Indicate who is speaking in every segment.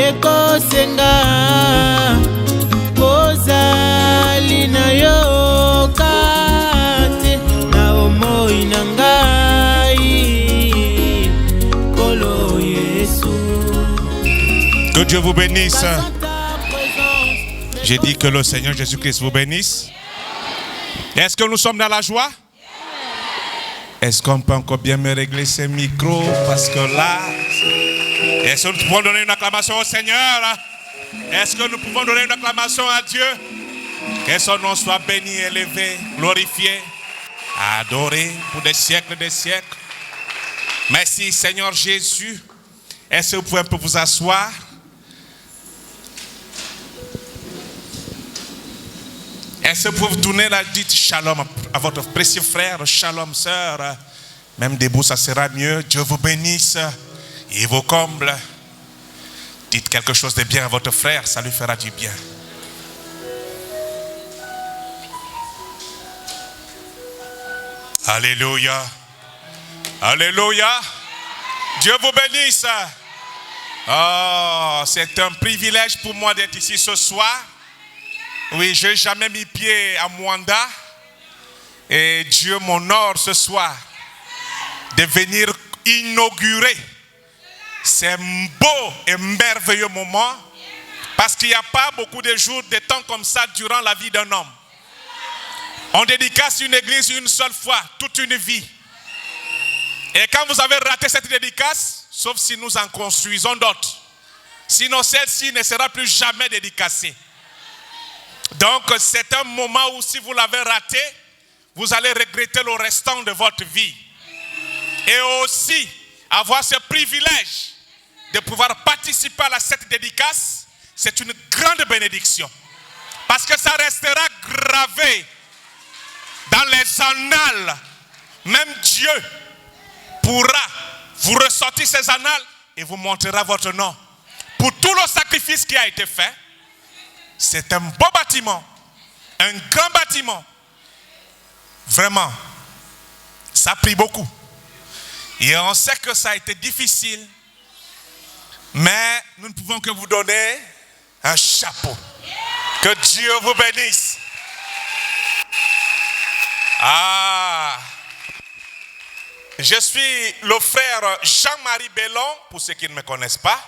Speaker 1: ekosenga kozali na yo kate na omoi na ngai kolo Yesu.
Speaker 2: Que Dieu vous bénisse. J'ai dit que le Seigneur Jésus-Christ vous bénisse. Est-ce que nous sommes dans la joie? Est-ce qu'on peut encore bien me régler ces micros? Parce que là, est-ce que nous pouvons donner une acclamation au Seigneur? Est-ce que nous pouvons donner une acclamation à Dieu? Que son nom soit béni, élevé, glorifié, adoré pour des siècles et des siècles. Merci Seigneur Jésus. Est-ce que vous pouvez un peu vous asseoir? Est-ce que vous pouvez tourner la dites shalom à votre précieux frère, shalom sœur. Même debout, ça sera mieux. Dieu vous bénisse et vous comble. Dites quelque chose de bien à votre frère, ça lui fera du bien. Alléluia. Alléluia. Dieu vous bénisse. Oh, c'est un privilège pour moi d'être ici ce soir. Oui, je n'ai jamais mis pied à Mwanda. Et Dieu m'honore ce soir de venir inaugurer ces beaux et merveilleux moments. Parce qu'il n'y a pas beaucoup de jours, de temps comme ça durant la vie d'un homme. On dédicace une église une seule fois, toute une vie. Et quand vous avez raté cette dédicace, sauf si nous en construisons d'autres, sinon celle-ci ne sera plus jamais dédicacée. Donc c'est un moment où si vous l'avez raté, vous allez regretter le restant de votre vie. Et aussi avoir ce privilège de pouvoir participer à cette dédicace, c'est une grande bénédiction. Parce que ça restera gravé dans les annales. Même Dieu pourra vous ressortir ces annales et vous montrera votre nom. Pour tout le sacrifice qui a été fait, c'est un beau bâtiment, un grand bâtiment. Vraiment, ça a pris beaucoup. Et on sait que ça a été difficile. Mais nous ne pouvons que vous donner un chapeau. Que Dieu vous bénisse. Ah, je suis le frère Jean-Marie Bellon, pour ceux qui ne me connaissent pas.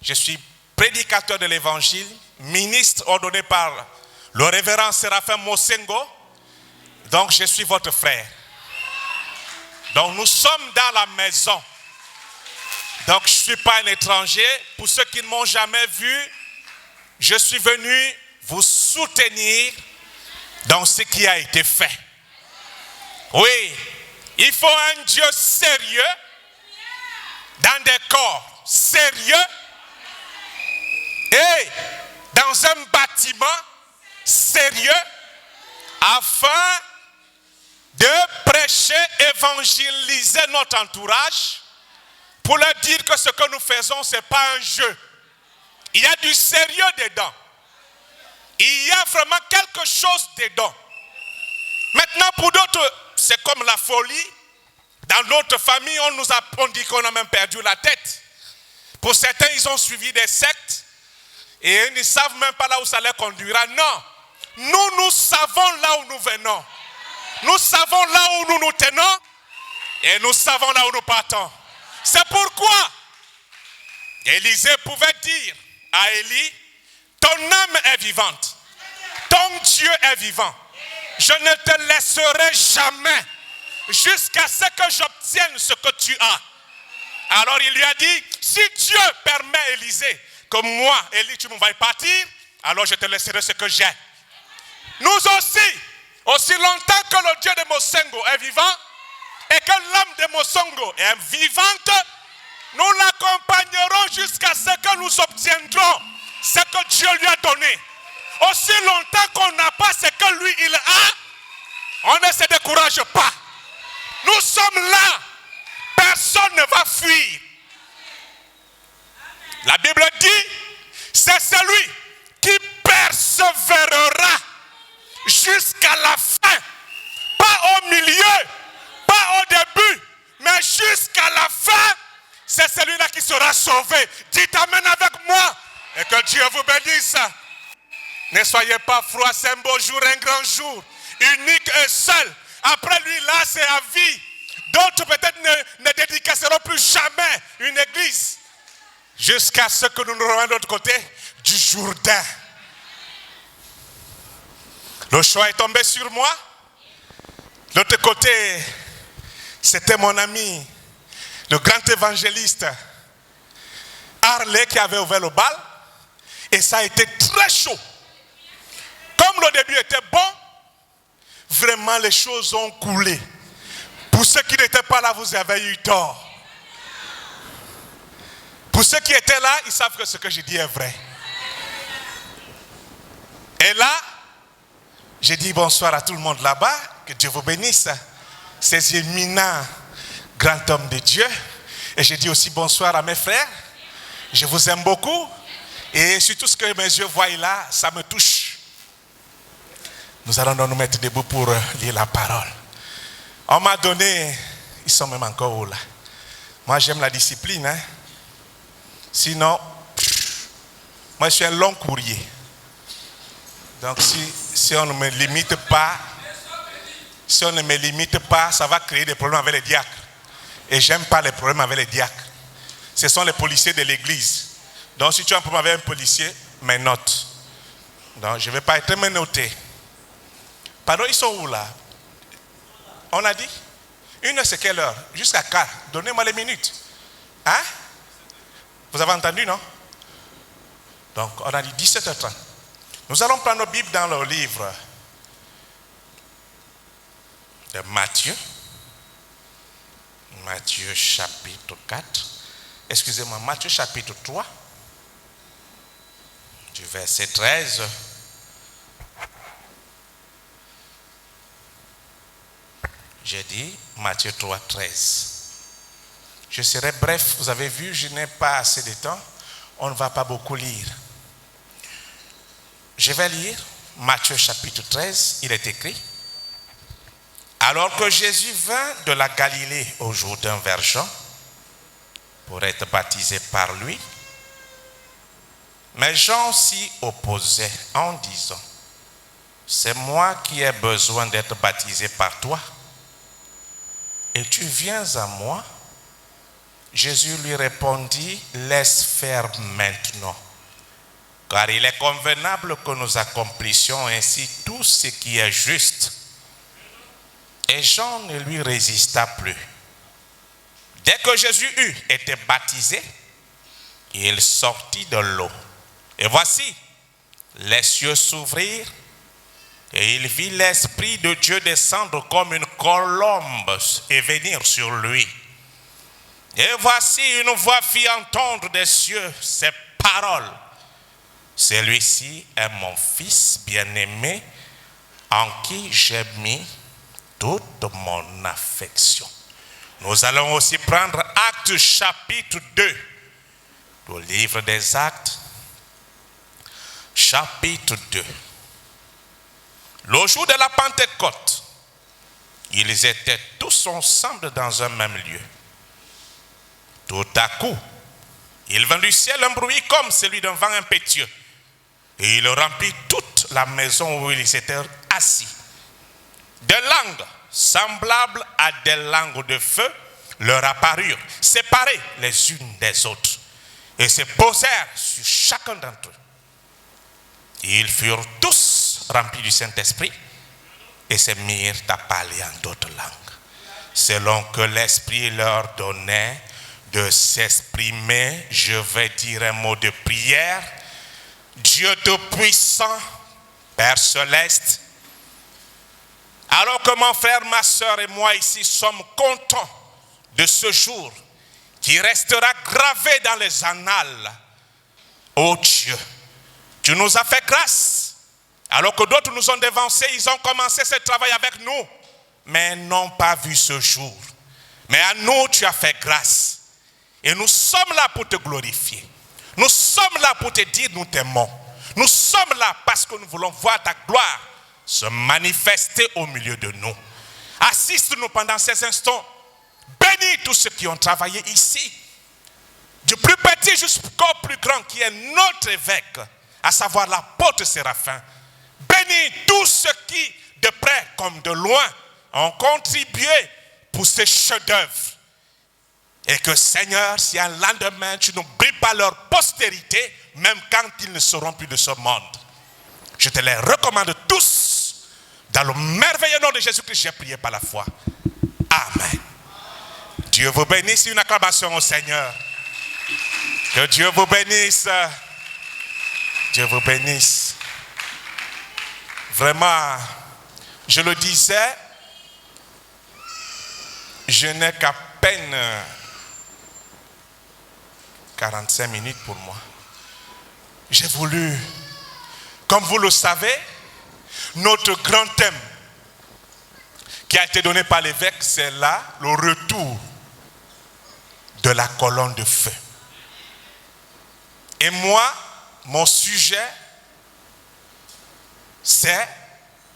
Speaker 2: Je suis prédicateur de l'évangile, ministre ordonné par le révérend Séraphin Mosengo. Donc je suis votre frère. Donc nous sommes dans la maison. Donc je ne suis pas un étranger. Pour ceux qui ne m'ont jamais vu, je suis venu vous soutenir dans ce qui a été fait. Oui, il faut un Dieu sérieux dans des corps sérieux et dans un bâtiment sérieux afin de prêcher, évangéliser notre entourage pour leur dire que ce que nous faisons, ce n'est pas un jeu. Il y a du sérieux dedans. Il y a vraiment quelque chose dedans. Maintenant, pour d'autres, c'est comme la folie. Dans notre famille, on dit qu'on a même perdu la tête. Pour certains, ils ont suivi des sectes et ils ne savent même pas là où ça les conduira. Non, nous savons là où nous venons. Nous savons là où nous nous tenons et nous savons là où nous partons. C'est pourquoi Élisée pouvait dire à Élie, ton âme est vivante, ton Dieu est vivant. Je ne te laisserai jamais jusqu'à ce que j'obtienne ce que tu as. Alors il lui a dit, si Dieu permet Élisée que moi, Élie, tu me vas partir, alors je te laisserai ce que j'ai. Nous aussi longtemps que le Dieu de Mosengo est vivant et que l'âme de Mosengo est vivante, nous l'accompagnerons jusqu'à ce que nous obtiendrons ce que Dieu lui a donné. Aussi longtemps qu'on n'a pas ce que lui il a, on ne se décourage pas. Nous sommes là. Personne ne va fuir. La Bible dit, c'est celui qui persévérera jusqu'à la fin. Pas au milieu, pas au début, mais jusqu'à la fin. C'est celui-là qui sera sauvé. Dites amen avec moi. Et que Dieu vous bénisse. Ne soyez pas froids, c'est un beau jour, un grand jour. Unique et seul. Après lui, là, c'est à vie. D'autres peut-être ne dédicaceront plus jamais une église. Jusqu'à ce que nous nous rejoignions de l'autre côté du Jourdain. Le choix est tombé sur moi. De l'autre côté, c'était mon ami, le grand évangéliste Harley qui avait ouvert le bal. Et ça a été très chaud. Comme le début était bon, vraiment les choses ont coulé. Pour ceux qui n'étaient pas là, vous avez eu tort. Pour ceux qui étaient là, ils savent que ce que je dis est vrai. Et là, j'ai dit bonsoir à tout le monde là-bas. Que Dieu vous bénisse. Ces éminents grands hommes de Dieu. Et j'ai dit aussi bonsoir à mes frères. Je vous aime beaucoup. Et surtout ce que mes yeux voient là, ça me touche. Nous allons nous mettre debout pour lire la parole. On m'a donné, ils sont même encore où là. Moi j'aime la discipline. Hein? Sinon, moi je suis un long courrier. Donc si on ne me limite pas, ça va créer des problèmes avec les diacres. Et j'aime pas les problèmes avec les diacres. Ce sont les policiers de l'église. Donc si tu as un problème avec un policier, mes notes. Donc je ne vais pas être menotté. Pardon, ils sont où là? On a dit? 1 heure, c'est quelle heure? Jusqu'à 4. Donnez-moi les minutes. Hein? Vous avez entendu, non? Donc on a dit 17h30. Nous allons prendre nos Bibles dans le livre de Matthieu. Matthieu chapitre 4. Excusez-moi, Matthieu chapitre 3. Du verset 13. J'ai dit Matthieu 3, 13. Je serai bref, vous avez vu, je n'ai pas assez de temps. On ne va pas beaucoup lire. Je vais lire Matthieu chapitre 13, il est écrit. Alors que Jésus vint de la Galilée au Jourdain vers Jean pour être baptisé par lui, mais Jean s'y opposait en disant, c'est moi qui ai besoin d'être baptisé par toi, et tu viens à moi? Jésus lui répondit, laisse faire maintenant, car il est convenable que nous accomplissions ainsi tout ce qui est juste. Et Jean ne lui résista plus. Dès que Jésus eut été baptisé, il sortit de l'eau. Et voici, les cieux s'ouvrirent, et il vit l'Esprit de Dieu descendre comme une colombe et venir sur lui. Et voici, une voix fit entendre des cieux ces paroles. Celui-ci est mon fils bien-aimé, en qui j'ai mis toute mon affection. Nous allons aussi prendre Actes chapitre 2, le livre des Actes, chapitre 2. Le jour de la Pentecôte, ils étaient tous ensemble dans un même lieu. Tout à coup, il vint du ciel un bruit comme celui d'un vent impétueux, et il remplit toute la maison où ils étaient assis. Des langues semblables à des langues de feu leur apparurent, séparées les unes des autres, et se posèrent sur chacun d'entre eux. Ils furent tous remplis du Saint-Esprit et se mirent à parler en d'autres langues, selon que l'Esprit leur donnait de s'exprimer. Je vais dire un mot de prière. Dieu Tout-Puissant, Père Céleste, alors que mon frère, ma soeur et moi ici sommes contents de ce jour qui restera gravé dans les annales. Oh Dieu, tu nous as fait grâce. Alors que d'autres nous ont devancés, ils ont commencé ce travail avec nous, mais n'ont pas vu ce jour. Mais à nous, tu as fait grâce. Et nous sommes là pour te glorifier. Nous sommes là pour te dire nous t'aimons. Nous sommes là parce que nous voulons voir ta gloire se manifester au milieu de nous. Assiste-nous pendant ces instants. Bénis tous ceux qui ont travaillé ici. du plus petit jusqu'au plus grand, qui est notre évêque, à savoir l'apôtre Séraphin. Bénis tous ceux qui, de près comme de loin, ont contribué pour ces chefs-d'œuvre. Et que Seigneur, si un lendemain, tu n'oublies pas leur postérité, même quand ils ne seront plus de ce monde. Je te les recommande tous. Dans le merveilleux nom de Jésus-Christ, j'ai prié par la foi. Amen. Dieu vous bénisse. Une acclamation au Seigneur. Que Dieu vous bénisse. Dieu vous bénisse. Vraiment, je le disais, je n'ai qu'à peine 45 minutes pour moi. J'ai voulu, comme vous le savez, notre grand thème qui a été donné par l'évêque, c'est là le retour de la colonne de feu. Et moi, mon sujet, c'est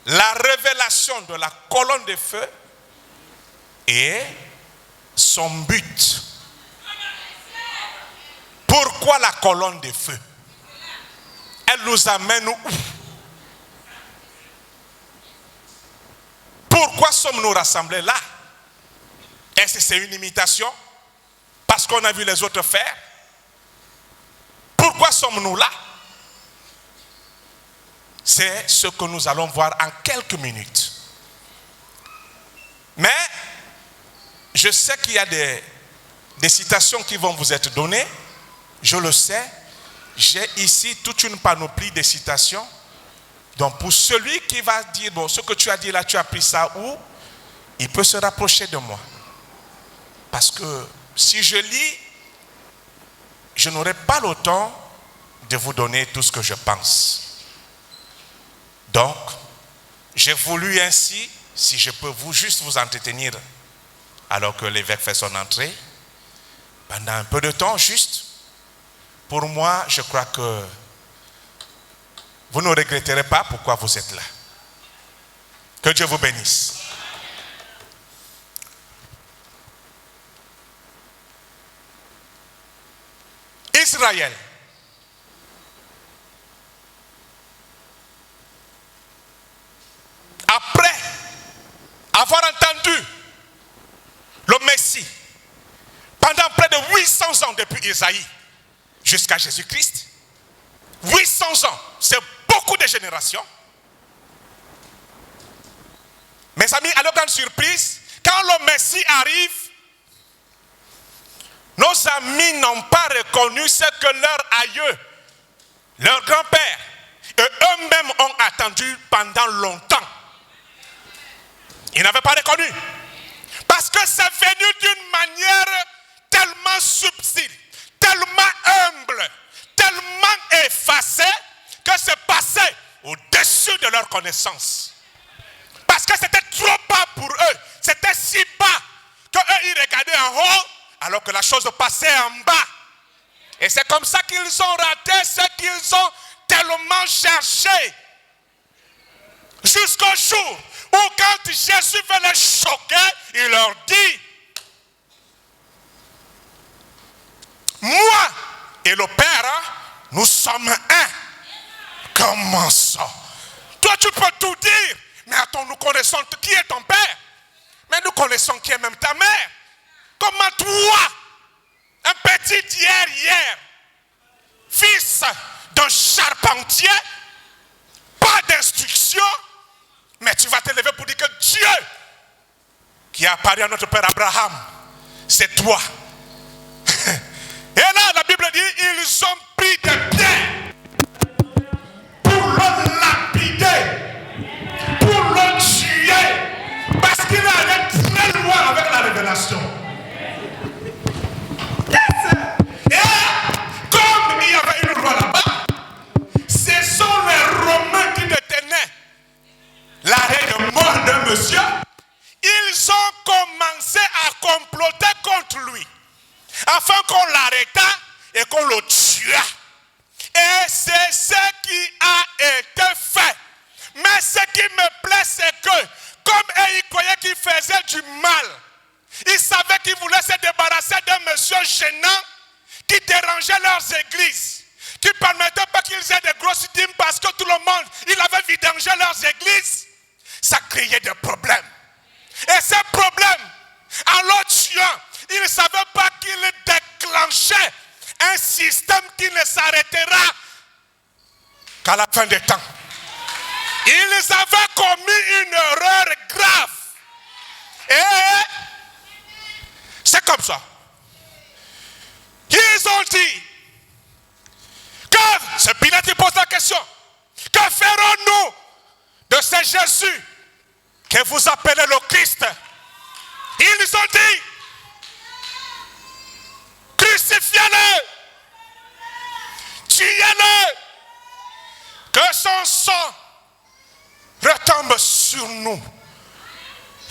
Speaker 2: la révélation de la colonne de feu et son but. Pourquoi la colonne de feu? Elle nous amène où? Pourquoi sommes-nous rassemblés là? Est-ce que c'est une imitation? Parce qu'on a vu les autres faire? Pourquoi sommes-nous là? C'est ce que nous allons voir en quelques minutes. Mais je sais qu'il y a des citations qui vont vous être données. Je le sais. J'ai ici toute une panoplie de citations. Donc pour celui qui va dire, bon, ce que tu as dit là, tu as pris ça où? Il peut se rapprocher de moi. Parce que si je lis, je n'aurai pas le temps de vous donner tout ce que je pense. Donc, j'ai voulu ainsi, si je peux juste vous entretenir alors que l'évêque fait son entrée, pendant un peu de temps juste, pour moi, je crois que vous ne regretterez pas pourquoi vous êtes là. Que Dieu vous bénisse. Israël. Après avoir entendu le Messie pendant près de 800 ans depuis Isaïe jusqu'à Jésus-Christ, 800 ans, c'est beaucoup de générations. Mes amis, à la grande surprise, quand le Messie arrive, nos amis n'ont pas reconnu ce que leur aïeux, leur grand-père, et eux-mêmes ont attendu pendant longtemps. Ils n'avaient pas reconnu. Parce que c'est venu d'une manière tellement subtile, tellement humble, tellement effacée, que c'est passé au-dessus de leur connaissance. Parce que c'était trop bas pour eux. C'était si bas qu'eux, ils regardaient en haut, alors que la chose passait en bas. Et c'est comme ça qu'ils ont raté ce qu'ils ont tellement cherché. Jusqu'au jour où quand Jésus veut les choquer, il leur dit: moi et le Père, nous sommes un. Comment ça? Toi tu peux tout dire, mais attends, nous connaissons qui est ton père. Mais nous connaissons qui est même ta mère. Comment toi, un petit hier, fils d'un charpentier, pas d'instruction, mais tu vas te lever pour dire que Dieu qui a apparu à notre père Abraham, c'est toi. Et là, la Bible dit, ils ont pris des pierres pour le lapider, pour le tuer, parce qu'il allait très loin avec la révélation. Et comme il y avait une loi là-bas, ce sont les Romains qui détenaient l'arrêt de mort d'un monsieur. Ils ont commencé à comploter contre lui, afin qu'on l'arrêtât et qu'on le tuât. Et c'est ce qui a été fait. Mais ce qui me plaît, c'est que, comme ils croyaient qu'il faisait du mal, ils savaient qu'ils voulaient se débarrasser d'un monsieur gênant qui dérangeaient leurs églises, qui ne permettaient pas qu'ils aient des grosses dîmes parce que tout le monde, il avait vidangé leurs églises, ça créait des problèmes. Et ces problèmes, en le tuant, ils ne savaient pas qu'il déclenchait un système qui ne s'arrêtera qu'à la fin des temps. Ils avaient commis une erreur grave. Et c'est comme ça. Ils ont dit, c'est Pilate qui pose la question, que ferons-nous de ce Jésus que vous appelez le Christ? Ils ont dit, crucifiez-le, tuez-le, que son sang retombe sur nous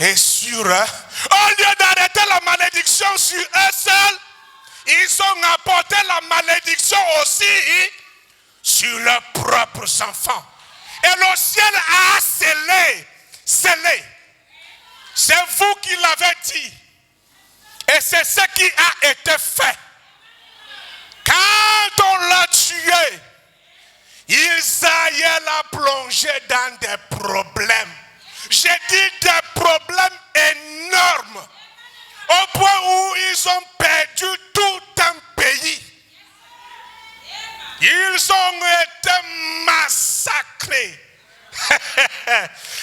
Speaker 2: et sur eux. Au lieu d'arrêter la malédiction sur eux seuls, ils ont apporté la malédiction aussi sur leurs propres enfants. Et le ciel a scellé. C'est vous qui l'avez dit. Et c'est ce qui a été fait. Quand on l'a tué, ils allaient la plonger dans des problèmes. J'ai dit des problèmes énormes. Au point où ils ont perdu tout un pays. Ils ont été massacrés.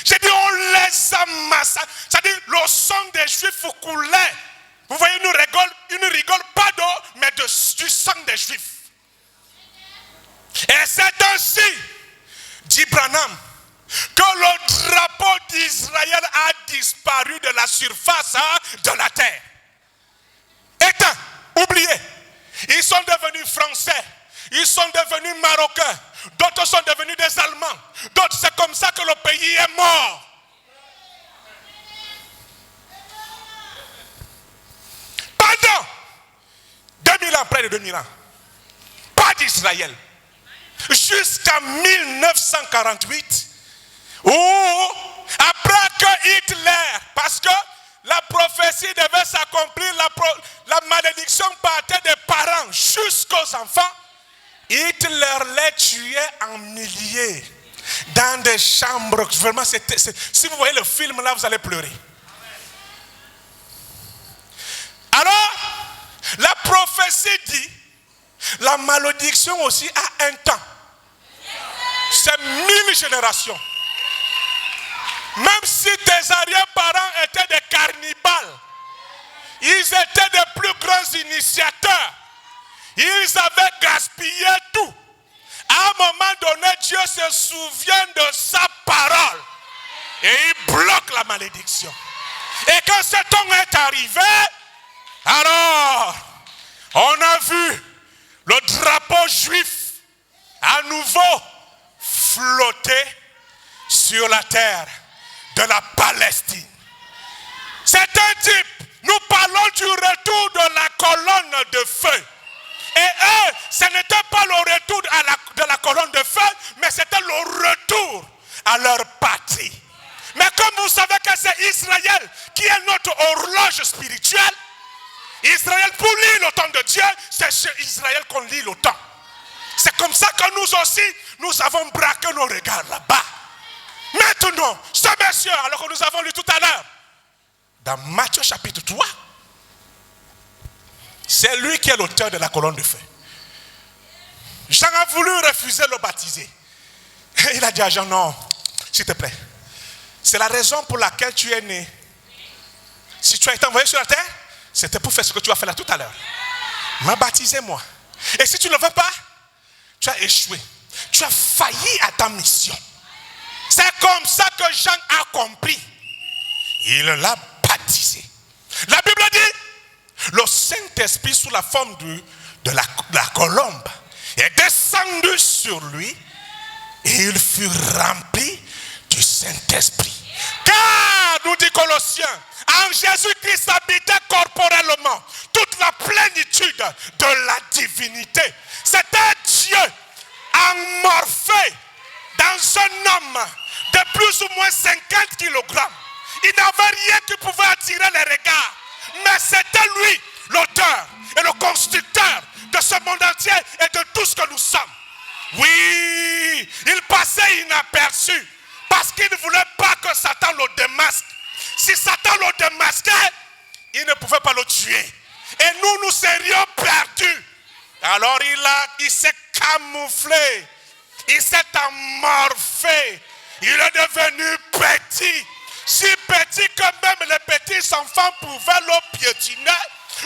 Speaker 2: J'ai dit on les a massacrés. C'est-à-dire le sang des Juifs coulait. Vous voyez, ils ne rigolent pas d'eau, mais du sang des Juifs. Et c'est ainsi, dit Branham, que le drapeau d'Israël a disparu de la surface de la terre. Éteint, oublié. Ils sont devenus français, ils sont devenus marocains, d'autres sont devenus des Allemands, d'autres c'est comme ça que le pays est mort. Pendant 2000 ans, près de 2000 ans, pas d'Israël. Jusqu'à 1948, où après que Hitler, parce que la prophétie devait s'accomplir, la malédiction partait des parents jusqu'aux enfants, Hitler les tuait en milliers dans des chambres. Vraiment, si vous voyez le film là, vous allez pleurer. Alors, la prophétie dit, la malédiction aussi a un temps. C'est 1000 générations. Même si tes arrière-parents étaient des cannibales, ils étaient des plus grands initiateurs. Ils avaient gaspillé tout. À un moment donné, Dieu se souvient de sa parole. Et il bloque la malédiction. Et quand ce temps est arrivé, alors, on a vu le drapeau juif à nouveau flotter sur la terre de la Palestine. C'est un type, nous parlons du retour de la colonne de feu. Et eux, ce n'était pas le retour de la colonne de feu, mais c'était le retour à leur patrie. Mais comme vous savez que c'est Israël qui est notre horloge spirituelle, Israël, pour lire le temps de Dieu, c'est chez Israël qu'on lit le temps. C'est comme ça que nous aussi, nous avons braqué nos regards là-bas. Maintenant, ce monsieur, alors que nous avons lu tout à l'heure, dans Matthieu chapitre 3, c'est lui qui est l'auteur de la colonne de feu. Jean a voulu refuser le baptiser. Il a dit à Jean, non, s'il te plaît, c'est la raison pour laquelle tu es né. Si tu as été envoyé sur la terre, c'était pour faire ce que tu as fait là tout à l'heure. Mais baptisez-moi. Et si tu ne le veux pas, tu as échoué. Tu as failli à ta mission. C'est comme ça que Jean a compris. Il l'a baptisé. La Bible dit, le Saint-Esprit sous la forme de la colombe est descendu sur lui et il fut rempli du Saint-Esprit. Car, nous dit Colossiens, en Jésus-Christ habitait corporellement toute la plénitude de la divinité. C'était Dieu amorphé dans un homme de plus ou moins 50 kg. Il n'avait rien qui pouvait attirer les regards. Mais c'était lui, le l'auteur et le constructeur de ce monde entier et de tout ce que nous sommes. Oui, il passait inaperçu parce qu'il ne voulait pas que Satan le démasque. Si Satan le démasquait, il ne pouvait pas le tuer. Et nous serions perdus. Alors il s'est camouflé. Il s'est amorphé. Il est devenu petit. Si petit que même les petits enfants pouvaient le piétiner.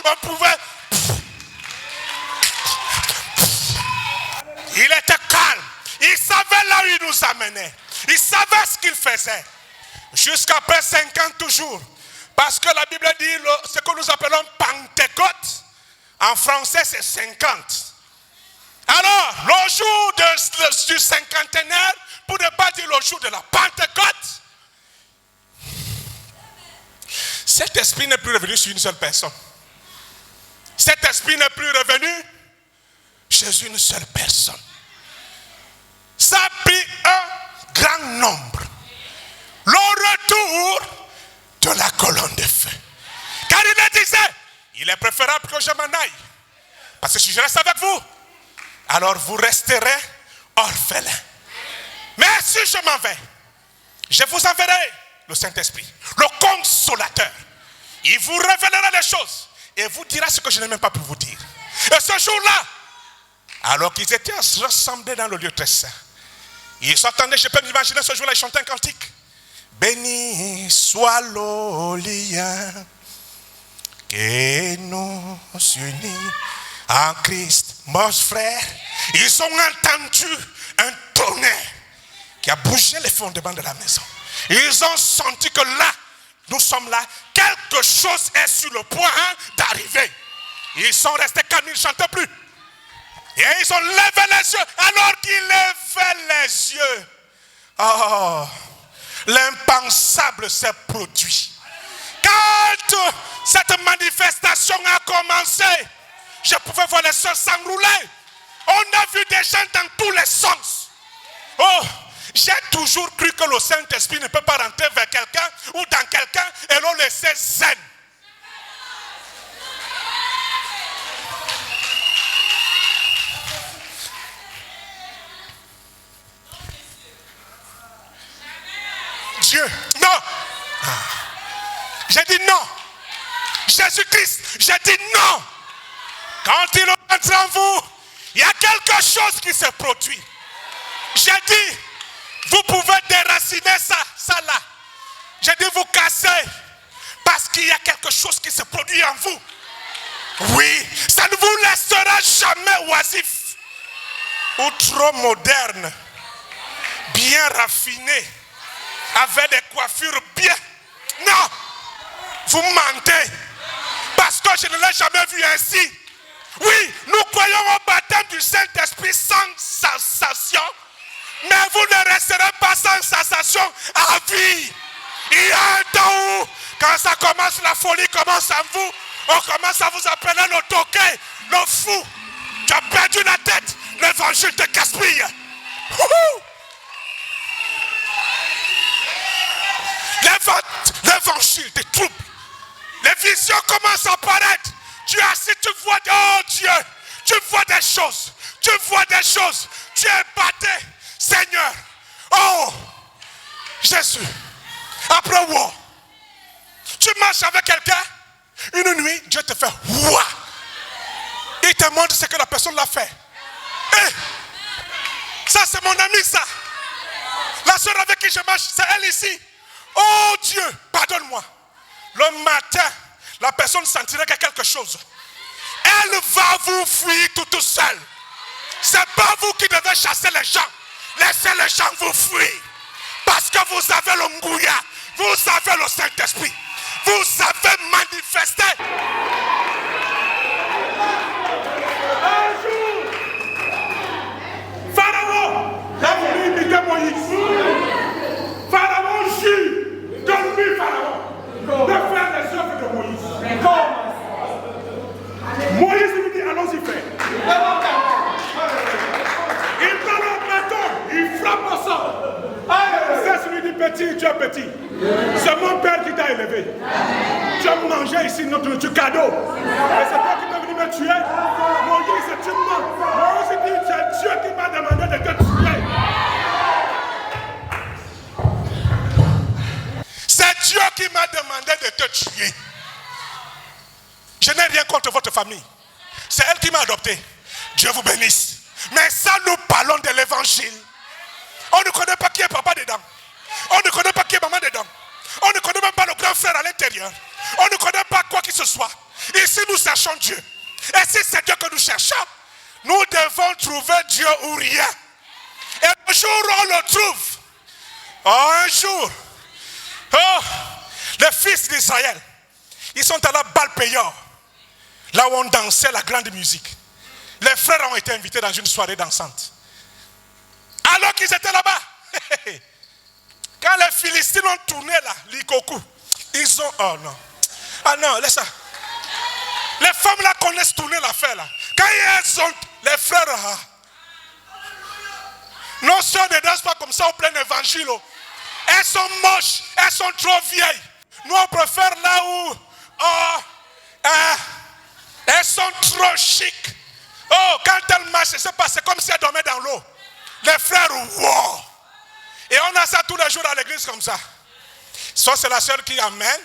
Speaker 2: On pouvait... Il était calme. Il savait là où il nous amenait. Il savait ce qu'il faisait. Jusqu'après 50 jours. Parce que la Bible dit ce que nous appelons Pentecôte. En français, c'est 50. Alors, le jour du cinquantenaire, pour ne pas dire le jour de la Pentecôte, cet esprit n'est plus revenu sur une seule personne. Cet esprit n'est plus revenu chez une seule personne. Ça a pris un grand nombre. Le retour de la colonne de feu. Car il le disait, il est préférable que je m'en aille. Parce que si je reste avec vous, alors vous resterez orphelins. Mais si je m'en vais, je vous enverrai le Saint-Esprit, le Consolateur. Il vous révélera les choses et vous dira ce que je n'ai même pas pu vous dire. Et ce jour-là, alors qu'ils étaient rassemblés dans le lieu très saint, ils s'attendaient, je peux m'imaginer ce jour-là, ils chantaient un cantique. Béni soit le lien qui nous unit en Christ, mon frère. Ils ont entendu un tonnerre qui a bougé les fondements de la maison. Ils ont senti que là, nous sommes là, quelque chose est sur le point d'arriver. Ils sont restés calmes, ils ne chantaient plus. Et ils ont levé les yeux. Alors qu'ils levaient les yeux, oh, l'impensable s'est produit. Quand cette manifestation a commencé, je pouvais voir les sœurs s'enrouler. On a vu des gens dans tous les sens. Oh, j'ai toujours cru que le Saint-Esprit ne peut pas rentrer vers quelqu'un ou dans quelqu'un et le laisser zen. Dieu, non. J'ai dit non. Jésus-Christ, j'ai dit non. Quand il entre en vous, il y a quelque chose qui se produit. J'ai dit, vous pouvez déraciner ça là. J'ai dit, vous cassez. Parce qu'il y a quelque chose qui se produit en vous. Oui, ça ne vous laissera jamais oisif. Ou trop moderne. Bien raffiné. Avec des coiffures bien. Non, vous mentez. Parce que je ne l'ai jamais vu ainsi. Oui, nous croyons au baptême du Saint-Esprit sans sensation. Mais vous ne resterez pas sans sensation à vie. Il y a un temps où, quand ça commence, la folie commence en vous. On commence à vous appeler le toqué, le fou. Tu as perdu la tête. L'évangile te gaspille. L'évangile te trouble. Les visions commencent à apparaître. Tu es assis, tu vois, oh Dieu, tu vois des choses. Tu vois des choses. Tu es battu, Seigneur. Oh, Jésus. Après, wow. Tu marches avec quelqu'un. Une nuit, Dieu te fait ouah. Il te montre ce que la personne l'a fait. Hey, ça, c'est mon ami, ça. La soeur avec qui je marche, c'est elle ici. Oh Dieu, pardonne-moi. Le matin, la personne sentirait qu'il y a quelque chose. Elle va vous fuir toute seule. C'est pas vous qui devez chasser les gens. Laissez les gens vous fuir. Parce que vous avez le Ngouya. Vous avez le Saint-Esprit. Vous savez manifester. Un jour, Pharaon a voulu imiter Moïse. Pharaon jure de lui, Pharaon, de faire les œuvres de Moïse. Moïse lui dit, allons-y faire. Il prend le bâton, il frappe au sol. Moïse lui dit, petit,
Speaker 3: petit, tu es petit. C'est mon père qui t'a élevé. Tu as mangé ici notre cadeau. Et c'est toi qui m'es venu me tuer. Mon Dieu, c'est tu mens. Moi aussi, c'est Dieu qui m'a demandé de te tuer.
Speaker 2: C'est Dieu qui m'a demandé de te tuer. Je n'ai rien contre votre famille. C'est elle qui m'a adopté. Dieu vous bénisse. Mais ça, nous parlons de l'évangile. On ne connaît pas qui est papa dedans. On ne connaît pas qui est maman dedans. On ne connaît même pas le grand frère à l'intérieur. On ne connaît pas quoi que ce soit. Ici, nous cherchons Dieu. Et si c'est Dieu que nous cherchons, nous devons trouver Dieu ou rien. Et un jour, on le trouve. Oh, un jour. Oh, les fils d'Israël, ils sont à la Baal-Péor, là où on dansait la grande musique. Les frères ont été invités dans une soirée dansante. Alors qu'ils étaient là-bas, quand les Philistines ont tourné là, l'Ikoku, ils ont... Oh non. Ah non, laisse ça. Les femmes là connaissent tourner l'affaire là. Quand elles ont... Les frères... Ah, nos soeurs ne dansent pas comme ça au plein évangile. Oh. Elles sont moches, elles sont trop vieilles. Nous on préfère là où... elles sont trop chic. Oh, quand elles marchent, c'est comme si elles dormaient dans l'eau. Les frères, wow! Et on a ça tous les jours à l'église comme ça. Soit c'est la soeur qui amène,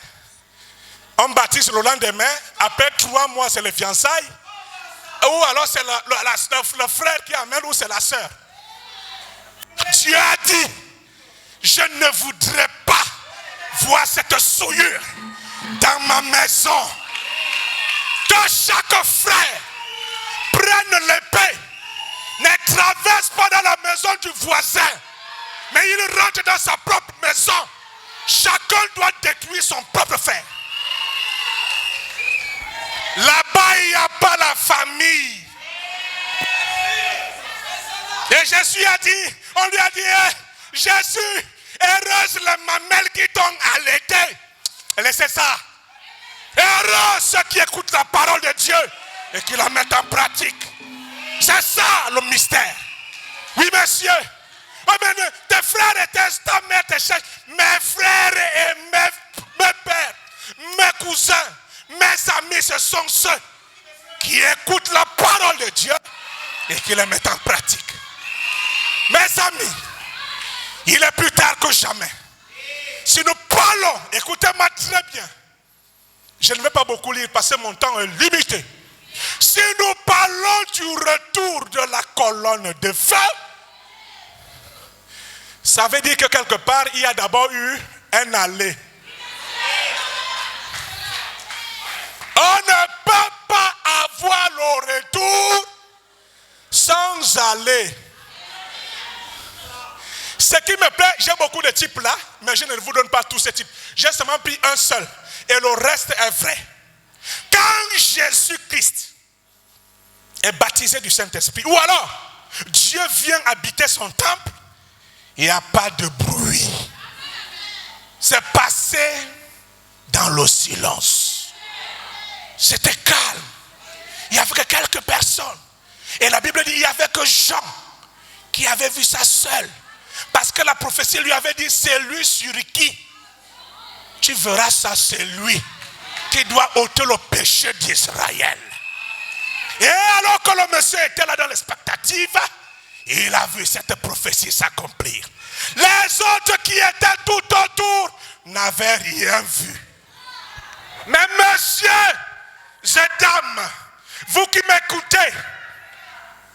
Speaker 2: on baptise le lendemain, après 3 mois c'est les fiançailles, ou alors c'est le frère qui amène, ou c'est la soeur. Dieu a dit, je ne voudrais pas voir cette souillure dans ma maison. Que chaque frère prenne l'épée, ne traverse pas dans la maison du voisin, mais il rentre dans sa propre maison. Chacun doit détruire son propre frère. Là-bas, il n'y a pas la famille. Et Jésus a dit, on lui a dit, Jésus, heureuse les mamelles qui t'ont allaité. Laissez ça. Heureux ceux qui écoutent la parole de Dieu et qui la mettent en pratique. C'est ça le mystère. Oui, monsieur. Tes frères et ta mère, mes frères et mes pères, mes cousins, mes amis, ce sont ceux qui écoutent la parole de Dieu et qui la mettent en pratique. Mes amis, il est plus tard que jamais. Si nous parlons, écoutez-moi très bien. Je ne vais pas beaucoup lire parce que mon temps est limité. Si nous parlons du retour de la colonne de feu, ça veut dire que quelque part, il y a d'abord eu un aller. On ne peut pas avoir le retour sans aller. Ce qui me plaît, j'ai beaucoup de types là, mais je ne vous donne pas tous ces types. J'ai seulement pris un seul. Et le reste est vrai. Quand Jésus-Christ est baptisé du Saint-Esprit, ou alors Dieu vient habiter son temple, il n'y a pas de bruit. C'est passé dans le silence. C'était calme. Il n'y avait que quelques personnes. Et la Bible dit qu'il n'y avait que Jean qui avait vu ça seul. Parce que la prophétie lui avait dit, c'est lui sur qui tu verras ça, c'est lui qui doit ôter le péché d'Israël. Et alors que le monsieur était là dans l'expectative, il a vu cette prophétie s'accomplir. Les autres qui étaient tout autour n'avaient rien vu. Mais messieurs et dames, vous qui m'écoutez,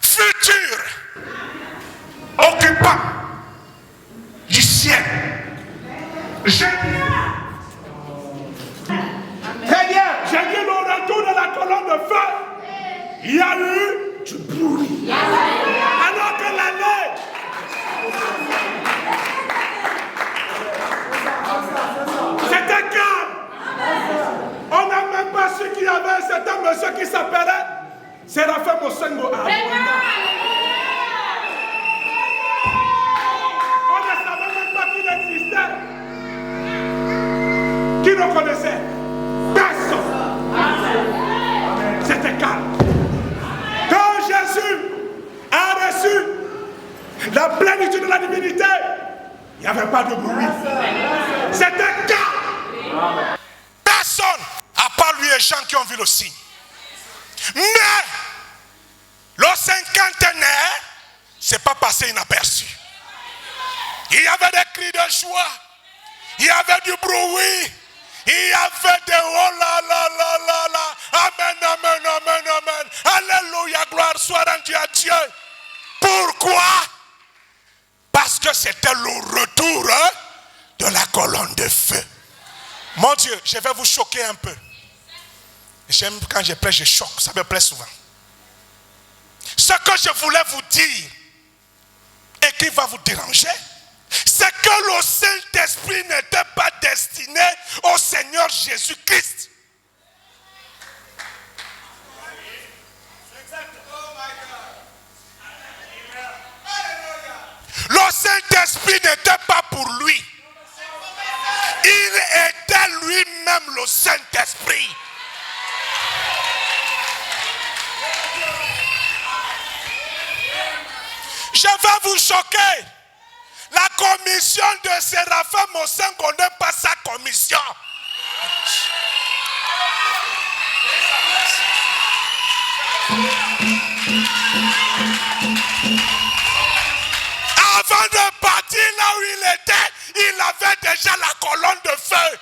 Speaker 2: futurs occupants du ciel, j'ai dit le retour de la colonne de feu, il y a eu du bruit. Alors que l'année, c'était calme. On n'a même pas su qu'il y avait un certain monsieur qui s'appelait Séraphin Mosengo à Rwanda. On ne savait même pas qu'il existait. Qui nous connaissait? Personne. C'était calme. Quand Jésus a reçu la plénitude de la divinité,
Speaker 3: Il n'y avait pas de bruit. C'était calme.
Speaker 2: Personne, à part lui et Jean qui ont vu le signe. Mais le cinquantenaire, c'est pas passé inaperçu. Il y avait des cris de joie. Il y avait du bruit. Il y avait des oh là là là là là. Amen, amen, amen, amen. Alléluia, gloire soit rendue à Dieu. Pourquoi? Parce que c'était le retour de la colonne de feu. Mon Dieu, je vais vous choquer un peu. J'aime quand je prêche, je choque. Ça me plaît souvent. Ce que je voulais vous dire et qui va vous déranger, c'est que le Saint-Esprit n'était pas destiné au Seigneur Jésus-Christ. Le Saint-Esprit n'était pas pour lui. Il était lui-même le Saint-Esprit. Je vais vous choquer. La commission de Séraphin Mossin ne connaît pas sa commission. Avant de partir là où il était, il avait déjà la colonne de feu.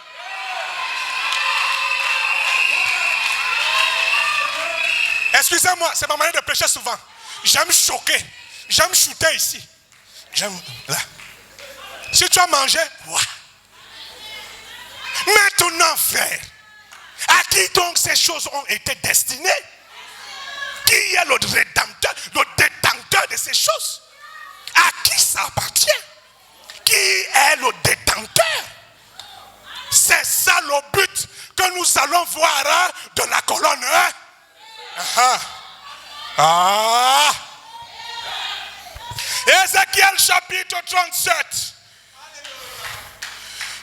Speaker 2: Excusez-moi, c'est ma manière de prêcher souvent. J'aime choquer. J'aime shooter ici. J'aime là. Si tu as mangé, ouais. Maintenant, frère, à qui donc ces choses ont été destinées? Qui est le rédempteur, le détenteur de ces choses? À qui ça appartient? Qui est le détenteur? C'est ça le but que nous allons voir de la colonne. Ézéchiel chapitre 37.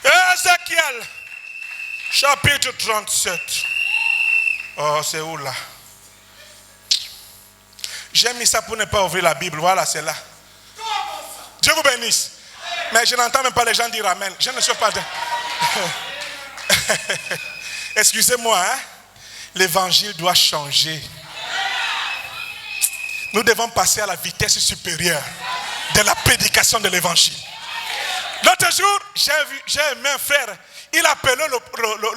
Speaker 2: Ézéchiel chapitre 37. Oh, c'est où là? J'ai mis ça pour ne pas ouvrir la Bible. Voilà, c'est là. Dieu vous bénisse. Mais je n'entends même pas les gens dire Amen. Je ne suis pas de... Excusez-moi, hein? L'évangile doit changer. Nous devons passer à la vitesse supérieure de la prédication de l'évangile. L'autre jour, j'ai aimé un frère. Il appelait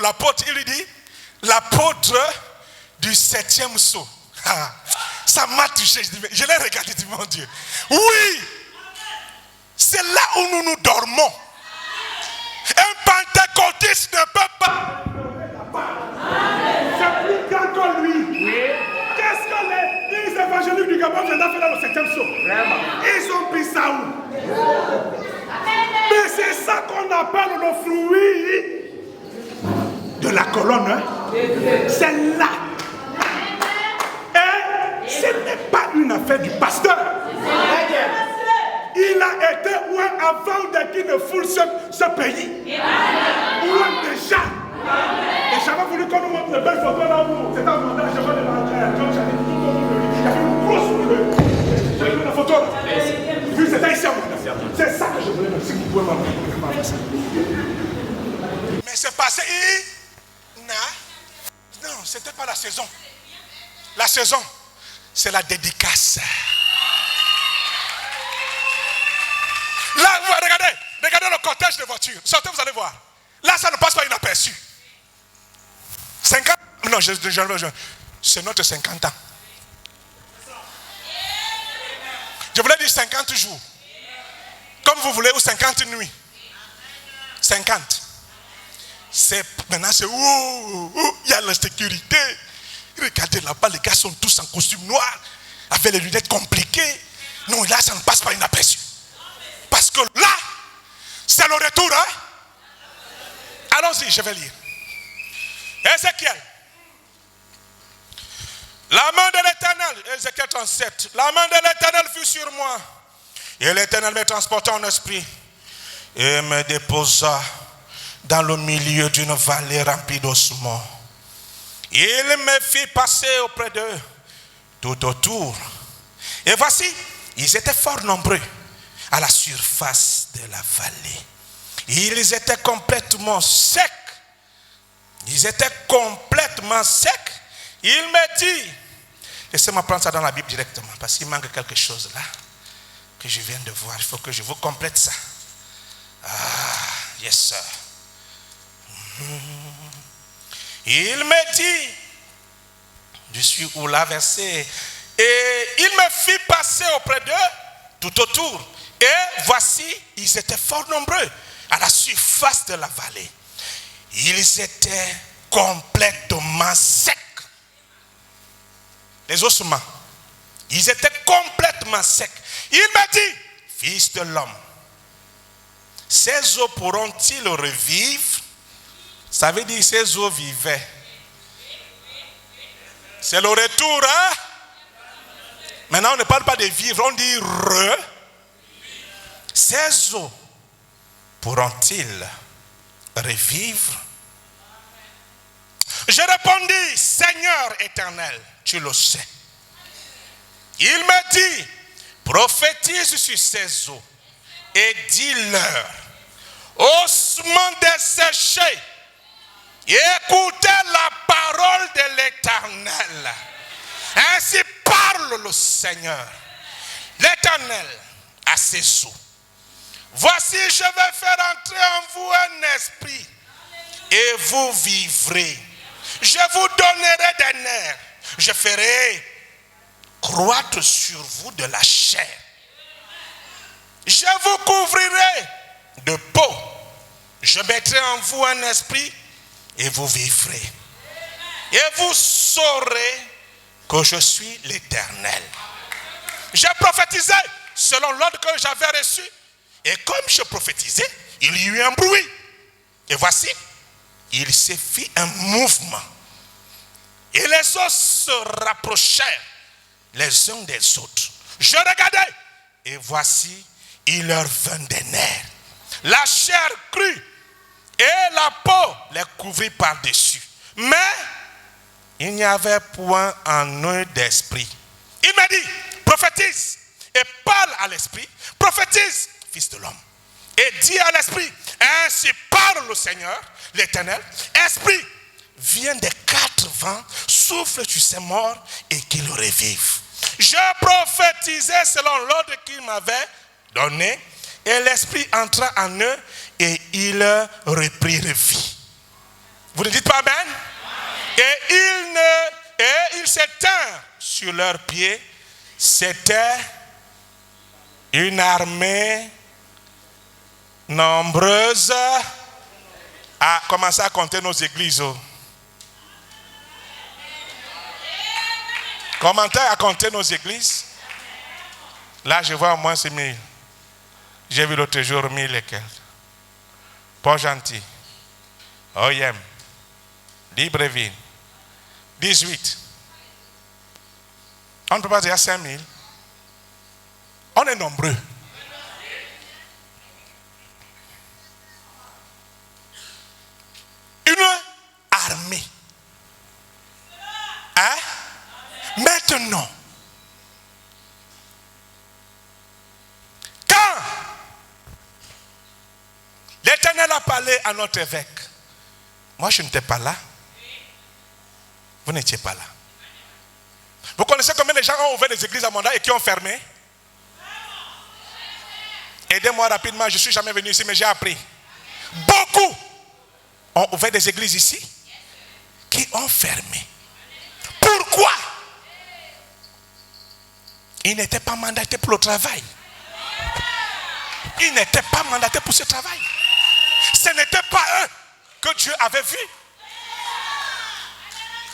Speaker 2: l'apôtre, il lui dit, l'apôtre du 7e sceau. Ça m'a touché. Je l'ai regardé, dit mon Dieu. Oui, c'est là où nous dormons. Un pentecôtiste ne peut pas.
Speaker 3: C'est plus grand que lui. Qu'est-ce que les évangéliques du Gabon viennent faire dans le 7e sceau? Ils ont pris ça où? Mais c'est ça qu'on appelle le fruit de la colonne. C'est là. Et ce n'est pas une affaire du pasteur. Il a été loin avant qu'il ne foule ce pays. Loin déjà. Et j'avais voulu qu'on nous montre de belles photos là où c'était un mandat, je vois les mandat, il y avait une grosse. J'ai vu la photo là. Puis c'était ici à mon. C'est ça que je voulais, si vous pouvez m'en ça.
Speaker 2: Mais c'est passé. Non, c'était pas la saison. La saison, c'est la dédicace. Là, regardez le cortège de voitures. Sortez, vous allez voir. Là, ça ne passe pas inaperçu. 50. Non, c'est notre 50 ans. Je voulais dire 50 jours. Comme vous voulez, ou 50 nuits. 50. Maintenant, c'est il y a la sécurité. Regardez là-bas, les gars sont tous en costume noir, avec les lunettes compliquées. Non, là, ça ne passe pas inaperçu. Parce que là, c'est le retour. Hein? Allons-y, je vais lire. Ézéchiel. La main de l'Éternel, Ézéchiel 37. La main de l'Éternel fut sur moi. Et l'Éternel me transporta en esprit et me déposa dans le milieu d'une vallée remplie d'ossements. Il me fit passer auprès d'eux tout autour. Et voici, ils étaient fort nombreux à la surface de la vallée. Ils étaient complètement secs. Ils étaient complètement secs. Il me dit, laissez-moi prendre ça dans la Bible directement, parce qu'il manque quelque chose là, que je viens de voir. Il faut que je vous complète ça. Ah, yes sir. Il me dit, je suis où là, verset, et il me fit passer auprès d'eux, tout autour. Et voici, ils étaient fort nombreux à la surface de la vallée. Ils étaient complètement secs. Les ossements, ils étaient complètement secs. Il m'a dit, fils de l'homme, ces eaux pourront-ils revivre? Ça veut dire ces eaux vivaient. C'est le retour, hein? Maintenant, on ne parle pas de vivre, on dit re. Ces eaux pourront-ils revivre? Je répondis, Seigneur éternel, tu le sais. Il me dit, prophétise sur ces eaux et dis-leur, ossements desséchés, écoutez la parole de l'Éternel. Ainsi parle le Seigneur. L'Éternel a ses eaux. Voici, je vais faire entrer en vous un esprit et vous vivrez. Je vous donnerai des nerfs. Je ferai croître sur vous de la chair. Je vous couvrirai de peau. Je mettrai en vous un esprit et vous vivrez. Et vous saurez que je suis l'Éternel. J'ai prophétisé selon l'ordre que j'avais reçu. Et comme je prophétisais, il y eut un bruit. Et voici, il s'est fait un mouvement. Et les os se rapprochèrent les uns des autres. Je regardais. Et voici, il leur vint des nerfs. La chair crue et la peau les couvrit par-dessus. Mais il n'y avait point en eux d'esprit. Il m'a dit, prophétise et parle à l'esprit. Prophétise, fils de l'homme. Et dis à l'esprit, ainsi parle le Seigneur, l'Éternel. Esprit, viens des quatre vents, souffle sur ces morts et qu'ils revivent. Je prophétisais selon l'ordre qu'il m'avait donné. Et l'esprit entra en eux et ils reprirent vie. Vous ne dites pas amen? Et ils s'éteignent sur leurs pieds. C'était une armée nombreuse à commencer à compter nos églises. Commencez à compter nos églises. Là, je vois au moins 6 000. J'ai vu l'autre jour 1000 et quelques. Port-Gentil, Oyem, Libreville, 18. On ne peut pas dire 5 000. On est nombreux. Une armée. Hein? Maintenant, quand l'Éternel a parlé à notre évêque, moi je n'étais pas là. Vous n'étiez pas là. Vous connaissez combien de gens ont ouvert des églises à Monda et qui ont fermé? Aidez-moi rapidement, je ne suis jamais venu ici, mais j'ai appris. Beaucoup ont ouvert des églises ici qui ont fermé. Pourquoi? Ils n'étaient pas mandatés pour le travail. Ils n'étaient pas mandatés pour ce travail. Ce n'était pas eux que Dieu avait vus.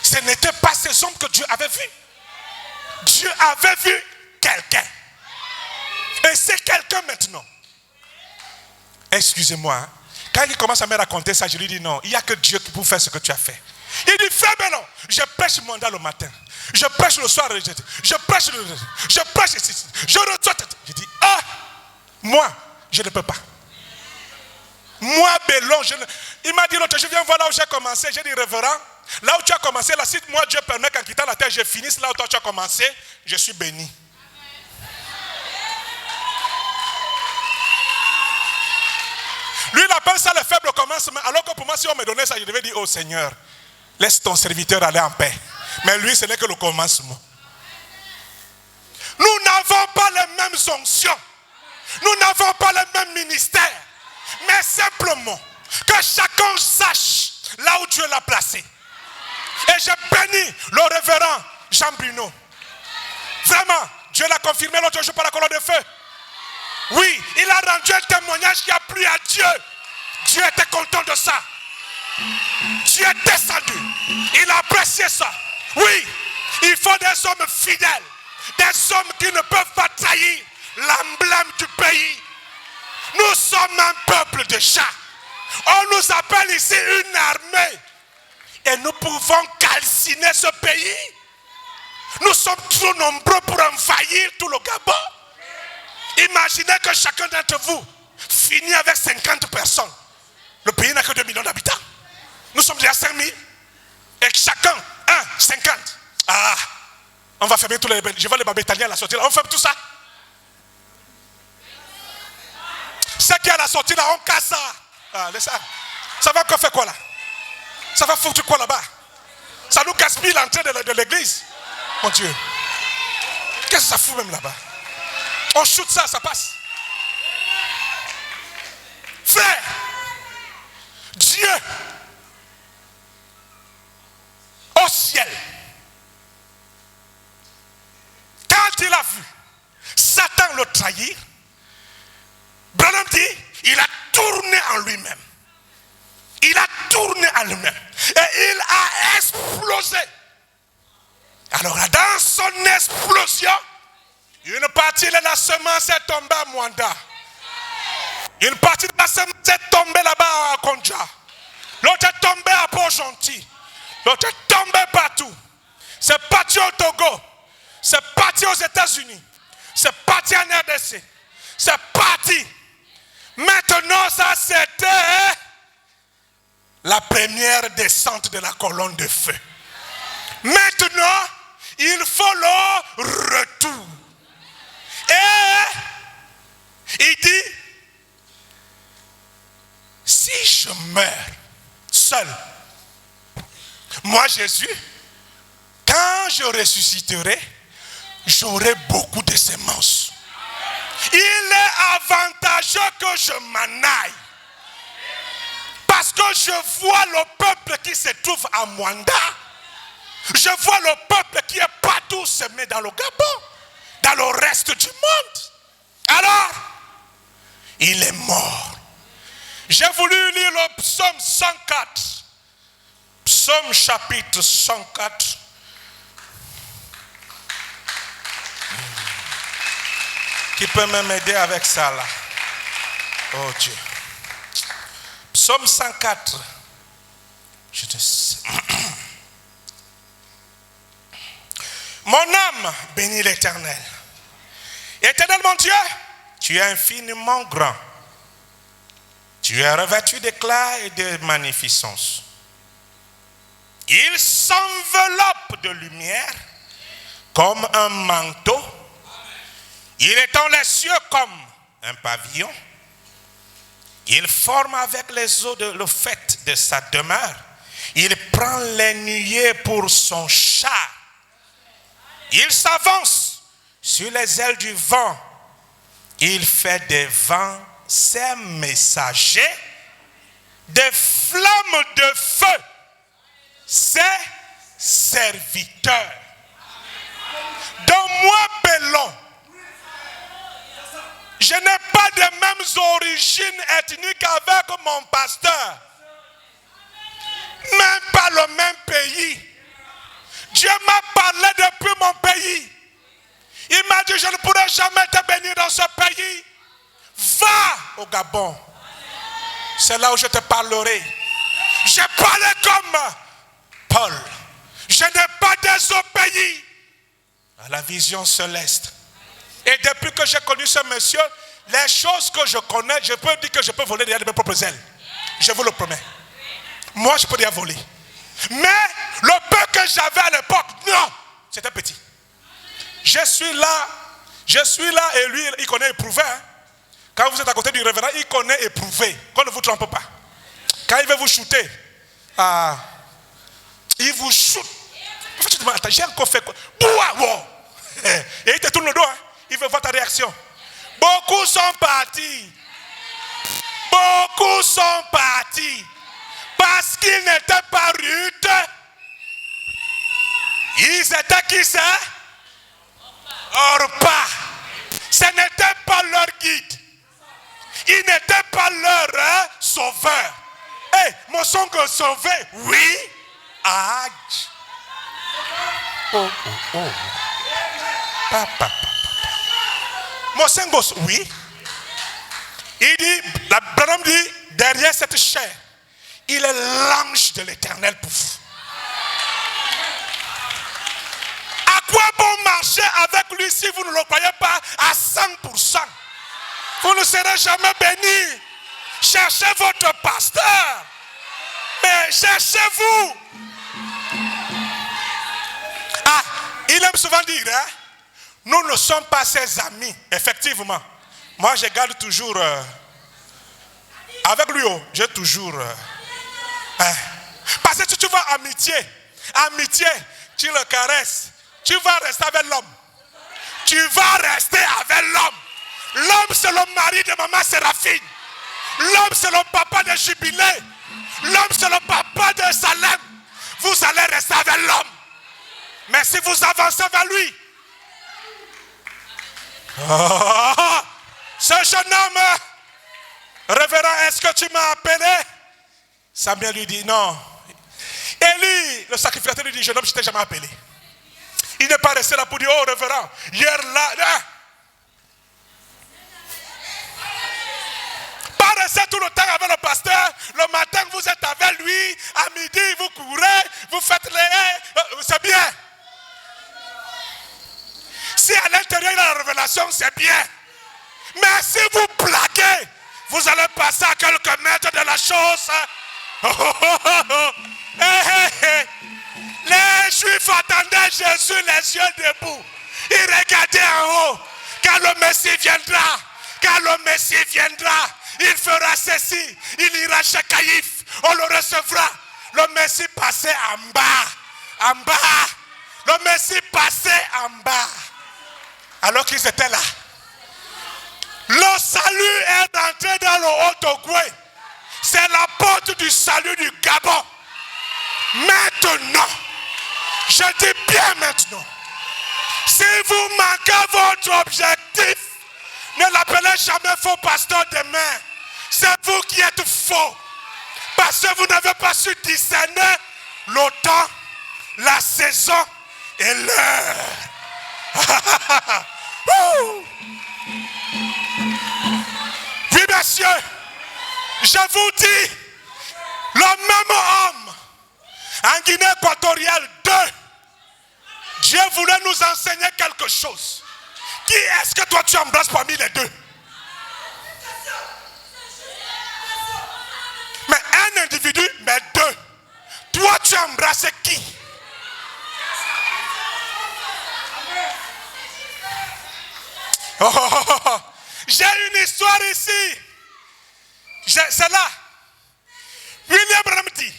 Speaker 2: Ce n'était pas ces hommes que Dieu avait vus. Dieu avait vu quelqu'un. Et c'est quelqu'un maintenant. Excusez-moi. Hein. Quand il commence à me raconter ça, je lui dis non, il n'y a que Dieu qui peut faire ce que tu as fait. Il dit, fais maintenant. Je prêche mandat le matin. Je prêche le soir. Je prêche ici. Je reçois. Je dis, ah, moi, je ne peux pas. Moi, Bellon, il m'a dit l'autre, je viens voir là où j'ai commencé. J'ai dit, révérend, là où tu as commencé, là, si moi Dieu permet qu'en quittant la terre, je finisse là où toi tu as commencé, je suis béni. Lui, il appelle ça le faible commencement. Alors que pour moi, si on me donnait ça, je devais dire, oh Seigneur, laisse ton serviteur aller en paix. Mais lui, ce n'est que le commencement. Nous n'avons pas les mêmes onctions. Nous n'avons pas le même ministère. Mais simplement, que chacun sache là où Dieu l'a placé. Et je bénis le révérend Jean Bruno. Vraiment, Dieu l'a confirmé l'autre jour par la colonne de feu. Oui, il a rendu un témoignage qui a plu à Dieu. Dieu était content de ça. Dieu est descendu. Il a apprécié ça. Oui, il faut des hommes fidèles. Des hommes qui ne peuvent pas trahir l'emblème du pays. Nous sommes un peuple de chats. On nous appelle ici une armée. Et nous pouvons calciner ce pays. Nous sommes trop nombreux pour envahir tout le Gabon. Imaginez que chacun d'entre vous finit avec 50 personnes. Le pays n'a que 2 millions d'habitants. Nous sommes déjà 5 000. Et chacun, 50. Ah, on va fermer tous les... Je vois les babétaliens à la sortie là. On ferme tout ça. Ceux qui est à la sortie là, on casse ça. Ah, laisse ça. Ça va encore faire quoi là? Ça va foutre quoi là-bas? Ça nous gaspille l'entrée de l'église. Mon Dieu. Qu'est-ce que ça fout même là-bas? On shoot ça, ça passe. Frère, Dieu, au ciel, quand il a vu Satan le trahir, Branham dit, il a tourné en lui-même. Il a tourné en lui-même. Et il a explosé. Alors là, dans son explosion, une partie de la semence est tombée à Mwanda. Une partie de la semence est tombée là-bas à Konja. L'autre est tombée à Port-Gentil. L'autre est tombée partout. C'est parti au Togo. C'est parti aux États-Unis. C'est parti en RDC. C'est parti. Maintenant, ça c'était la première descente de la colonne de feu. Maintenant, il faut le retour. Et il dit, si je meurs seul, moi Jésus, quand je ressusciterai, j'aurai beaucoup de semences. Il est avantageux que je m'en aille. Parce que je vois le peuple qui se trouve à Mwanda. Je vois le peuple qui est partout semé dans le Gabon, dans le reste du monde. Alors, il est mort. J'ai voulu lire le psaume 104. Psaume chapitre 104. Qui peut m'aider avec ça là? Oh Dieu. Psaume 104. Je te sais. Mon âme bénit l'Éternel. Éternel mon Dieu, tu es infiniment grand. Tu es revêtu d'éclat et de magnificence. Il s'enveloppe de lumière comme un manteau. Il étend les cieux comme un pavillon. Il forme avec les eaux le fait de sa demeure. Il prend les nuées pour son char. Il s'avance sur les ailes du vent. Il fait des vents ses messagers, des flammes de feu ses serviteurs. Dans moi, Bellon, je n'ai pas de mêmes origines ethniques avec mon pasteur. Même pas le même pays. Dieu m'a parlé depuis mon pays. Il m'a dit, je ne pourrai jamais te bénir dans ce pays. Va au Gabon. C'est là où je te parlerai. J'ai parlé comme Paul. Je n'ai pas désobéi à la vision céleste. Et depuis que j'ai connu ce monsieur, les choses que je connais, je peux dire que je peux voler derrière de mes propres ailes. Je vous le promets. Moi, je peux déjà voler. Mais le peu que j'avais à l'époque, non, c'était petit. Je suis là et lui, il connaît éprouvé. Hein. Quand vous êtes à côté du révérend, il connaît éprouver, qu'on ne vous trompe pas. Quand il veut vous shooter, il vous shoot. Tu te dis, attends, j'ai encore fait quoi? Et il te tourne le dos, hein. Il veut voir ta réaction. Beaucoup sont partis. Beaucoup sont partis. Parce qu'ils n'étaient pas rudes. Ils étaient qui c'est? Orpa. Ce n'était pas leur guide. Il n'était pas leur sauveur. Hey, mon son que sauvé, oui. Ah. Oh. Papa. Mon son gosse, oui. Il dit, la Branham dit, derrière cette chair, il est l'ange de l'Éternel pour vous. À quoi bon marcher avec lui si vous ne le croyez pas à 100%? Vous ne serez jamais bénis. Cherchez votre pasteur. Mais cherchez-vous. Il aime souvent dire, hein, nous ne sommes pas ses amis. Effectivement. Moi, je garde toujours... avec lui, j'ai toujours... parce que si tu vois amitié, tu le caresses, tu vas rester avec l'homme. Tu vas rester avec l'homme. L'homme, c'est le mari de maman Séraphine. L'homme, c'est le papa de Jubilé. L'homme, c'est le papa de Salem. Vous allez rester avec l'homme. Mais si vous avancez vers lui, ce jeune homme, révérend, est-ce que tu m'as appelé? Samuel lui dit non. Élie, le sacrificateur, lui dit, jeune homme, je ne t'ai jamais appelé. Il n'est pas resté là pour dire, oh révérend, hier là. Pas rester tout le temps avec le pasteur. Le matin, vous êtes avec lui. À midi, vous courez. Vous faites les... c'est bien. Si à l'intérieur, il y a la révélation, c'est bien. Mais si vous plaquez, vous allez passer à quelques mètres de la chose. Les Juifs attendaient Jésus les yeux debout. Ils regardaient en haut. Quand le Messie viendra, il fera ceci. Il ira chez Caïphe. On le recevra. Le Messie passait en bas. Le Messie passait en bas. Alors qu'ils étaient là. Le salut est entré dans le Haut-Ogoué. C'est la porte du salut du Gabon. Maintenant, je dis bien maintenant, si vous manquez votre objectif, ne l'appelez jamais faux pasteur demain. C'est vous qui êtes faux. Parce que vous n'avez pas su discerner le temps, la saison et l'heure. Oui, messieurs, je vous dis, le même homme en Guinée équatoriale 2, Dieu voulait nous enseigner quelque chose. Qui est-ce que toi tu embrasses parmi les deux? Mais un individu, mais deux. Toi tu embrasses qui? J'ai une histoire ici. C'est là. William Branham dit,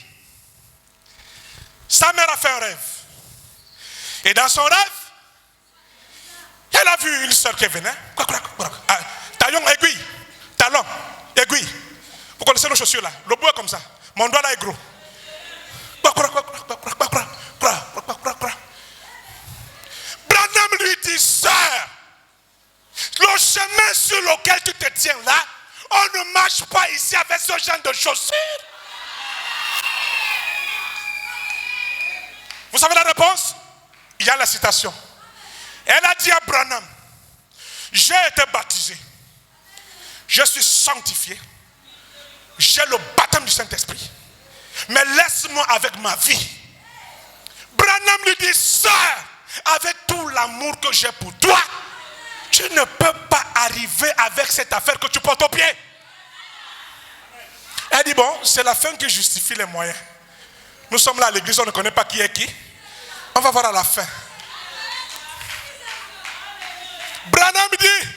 Speaker 2: sa mère a fait un rêve. Et dans son rêve, elle a vu une soeur qui venait. Talon, aiguille. Talon, aiguille. Vous connaissez nos chaussures là. Le bout est comme ça. Mon doigt là est gros. Branham lui dit, sœur, le chemin sur lequel tu te tiens là, on ne marche pas ici avec ce genre de chaussures. Vous savez la réponse? Il y a la citation. Elle a dit à Branham, j'ai été baptisé, je suis sanctifié, j'ai le baptême du Saint-Esprit, mais laisse-moi avec ma vie. Branham lui dit, sœur, avec tout l'amour que j'ai pour toi, tu ne peux pas arriver avec cette affaire que tu portes au pied. Elle dit, bon, c'est la fin qui justifie les moyens. Nous sommes là à l'église, on ne connaît pas qui est qui. On va voir à la fin. Branham dit,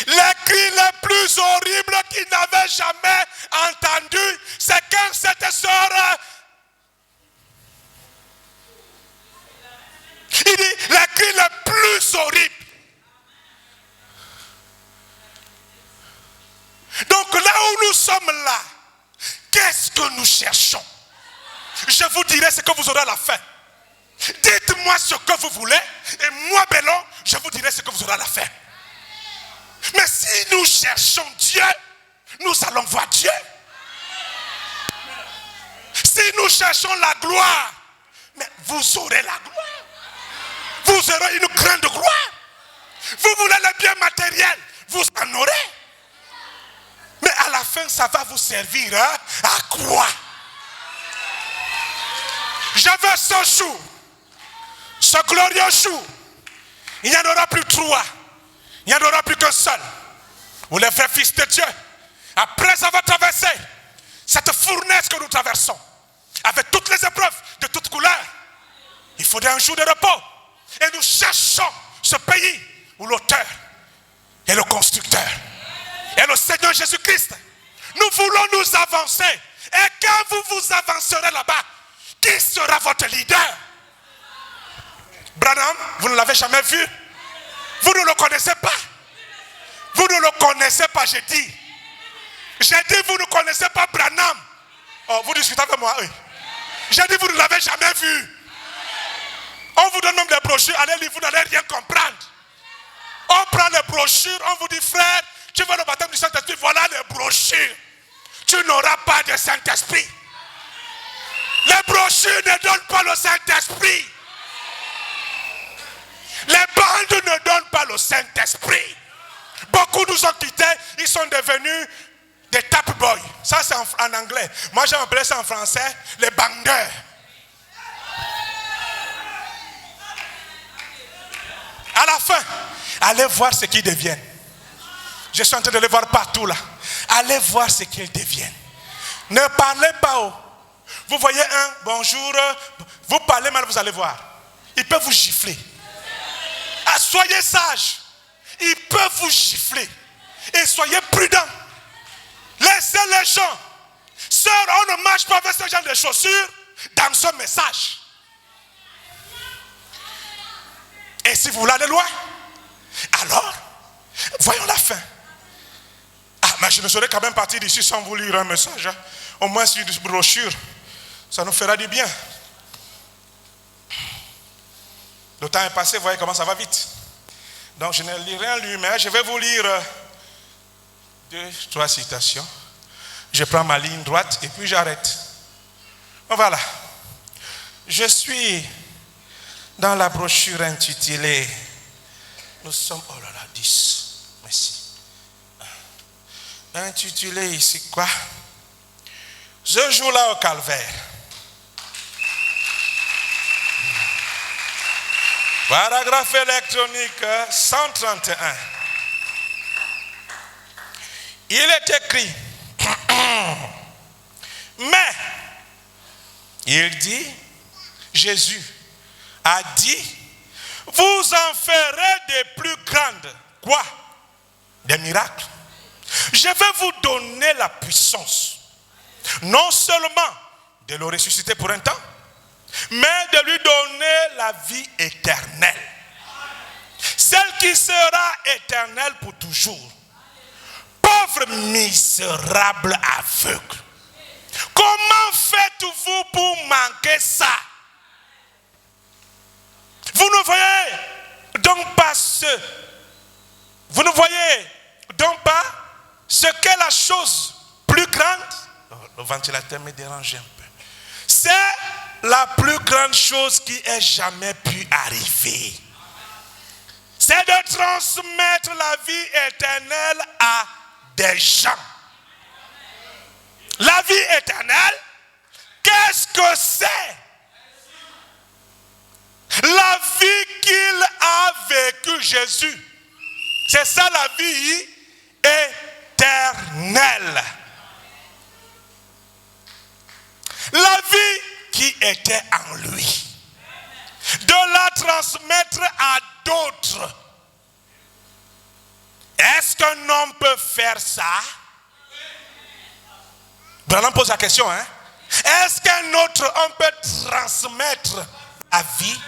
Speaker 2: les cris les plus plus horrible qu'il n'avait jamais entendu, c'est quand cette sœur, il dit, le cri le plus horrible. Donc là où nous sommes là, qu'est-ce que nous cherchons? Je vous dirai ce que vous aurez à la fin. Dites-moi ce que vous voulez, et moi, Bellon, je vous dirai ce que vous aurez à la fin. Mais si nous cherchons Dieu, nous allons voir Dieu. Si nous cherchons la gloire, mais vous aurez la gloire. Vous aurez une grande gloire. Vous voulez le bien matériel, vous en aurez. Mais à la fin, ça va vous servir à quoi? Je veux ce jour, ce glorieux jour, il n'y en aura plus trois. Il n'y en aura plus qu'un seul. Où les vrais fils de Dieu, après avoir traversé cette fournaise que nous traversons, avec toutes les épreuves de toutes couleurs, il faudrait un jour de repos. Et nous cherchons ce pays où l'auteur est le constructeur. Et le Seigneur Jésus-Christ. Nous voulons nous avancer. Et quand vous vous avancerez là-bas, qui sera votre leader? Branham, vous ne l'avez jamais vu? Vous ne le connaissez pas? Vous ne le connaissez pas, j'ai dit. J'ai dit, vous ne connaissez pas Branham. Oh, vous discutez avec moi, oui. J'ai dit, vous ne l'avez jamais vu. On vous donne même des brochures, allez lire, vous n'allez rien comprendre. On prend les brochures, on vous dit, frère, tu veux le baptême du Saint-Esprit, voilà les brochures. Tu n'auras pas de Saint-Esprit. Les brochures ne donnent pas le Saint-Esprit. Les bandes ne donnent pas le Saint-Esprit. Beaucoup nous ont quittés, ils sont devenus des tap boys. Ça c'est en anglais. Moi j'ai appelé ça en français les bandeurs. À la fin, allez voir ce qu'ils deviennent. Je suis en train de les voir partout là. Allez voir ce qu'ils deviennent. Ne parlez pas haut. Vous voyez un bonjour, vous parlez mal, vous allez voir. Il peut vous gifler. Ah, soyez sages. Il peut vous gifler. Et soyez prudents. Laissez les gens. Sœur, on ne marche pas avec ce genre de chaussures dans ce message. Et si vous voulez aller loin, alors, voyons la fin. Ah, mais je ne serais quand même parti d'ici sans vous lire un message. Hein. Au moins, sur une brochure, ça nous fera du bien. Le temps est passé, vous voyez comment ça va vite. Donc, je n'ai rien lu, mais je vais vous lire 2-3 citations. Je prends ma ligne droite et puis j'arrête. Voilà. Je suis dans la brochure intitulée, nous sommes, oh là là, 10, merci. Intitulé ici quoi? Ce jour-là au calvaire. Paragraphe électronique 131. Il est écrit, mais, il dit, Jésus a dit, vous en ferez des plus grandes, quoi? Des miracles. Je vais vous donner la puissance, non seulement de le ressusciter pour un temps, mais de lui donner la vie éternelle. Celle qui sera éternelle pour toujours. Pauvre misérable aveugle. Comment faites-vous pour manquer ça? Vous ne voyez donc pas vous ne voyez donc pas ce qu'est la chose plus grande? Oh, le ventilateur me dérange un peu. C'est la plus grande chose qui ait jamais pu arriver. C'est de transmettre la vie éternelle à des gens. La vie éternelle, qu'est-ce que c'est? La vie qu'il a vécue, Jésus. C'est ça la vie éternelle. La vie qui était en lui. De la transmettre à d'autres. Est-ce qu'un homme peut faire ça? Branham pose la question, hein? Est-ce qu'un autre homme peut transmettre la vie?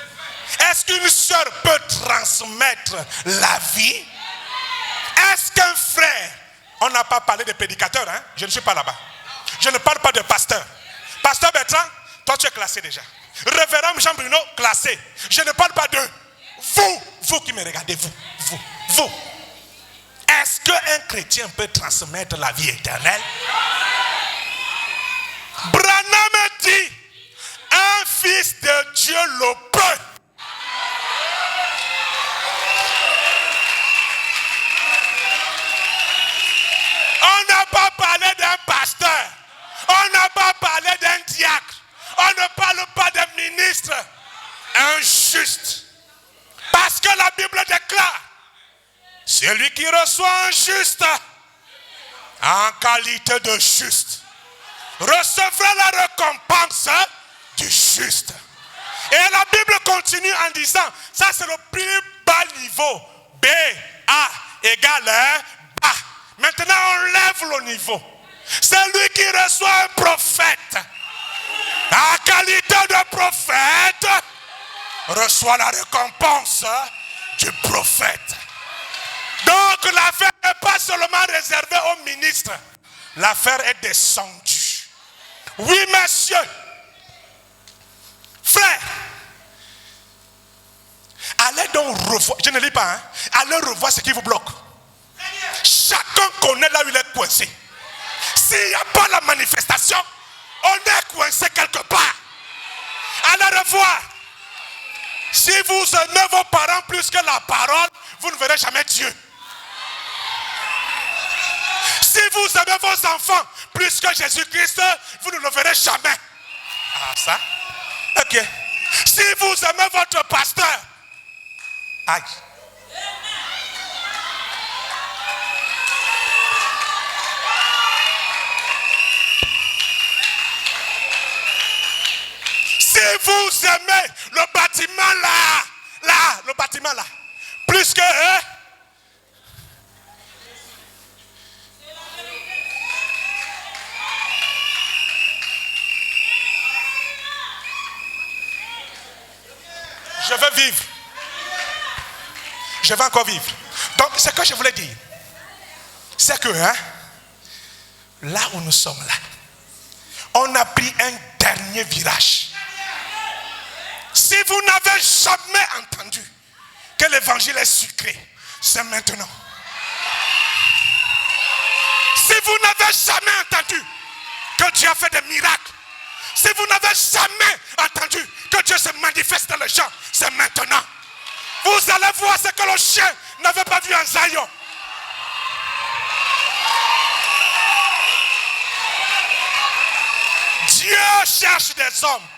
Speaker 2: Est-ce qu'une sœur peut transmettre la vie? Est-ce qu'un frère, on n'a pas parlé de prédicateur, hein? Je ne suis pas là-bas. Je ne parle pas de pasteur. Pasteur Bertrand, toi tu es classé déjà. Révérend Jean Bruno, classé. Je ne parle pas d'eux. Vous qui me regardez, vous. Est-ce qu'un chrétien peut transmettre la vie éternelle? Branham dit, un fils de Dieu le peut. On n'a pas parlé d'un pasteur. On n'a pas parlé d'un diacre. On ne parle pas d'un ministre. Un juste. Parce que la Bible déclare, celui qui reçoit un juste, en qualité de juste, recevra la récompense du juste. Et la Bible continue en disant, ça c'est le plus bas niveau. B, A égale bas. Maintenant on lève le niveau. Celui qui reçoit un prophète, en qualité de prophète, reçoit la récompense du prophète. Donc l'affaire n'est pas seulement réservée aux ministres. L'affaire est descendue. Oui, monsieur. Frère, allez donc revoir. Je ne lis pas, hein. Allez revoir ce qui vous bloque. Chacun connaît là où il est coincé. S'il n'y a pas la manifestation, on est coincé quelque part. Allez revoir. Si vous aimez vos parents plus que la parole, vous ne verrez jamais Dieu. Si vous aimez vos enfants plus que Jésus-Christ, vous ne le verrez jamais. Ah, ça? Ok. Si vous aimez votre pasteur, aïe. Si vous aimez le bâtiment là, plus que je veux vivre. Je vais encore vivre. Donc, ce que je voulais dire, c'est que là où nous sommes là, on a pris un dernier virage. Si vous n'avez jamais entendu que l'évangile est sucré, c'est maintenant. Si vous n'avez jamais entendu que Dieu a fait des miracles, si vous n'avez jamais entendu que Dieu se manifeste dans les gens, c'est maintenant. Vous allez voir ce que le chien n'avait pas vu en Zion. Dieu cherche des hommes.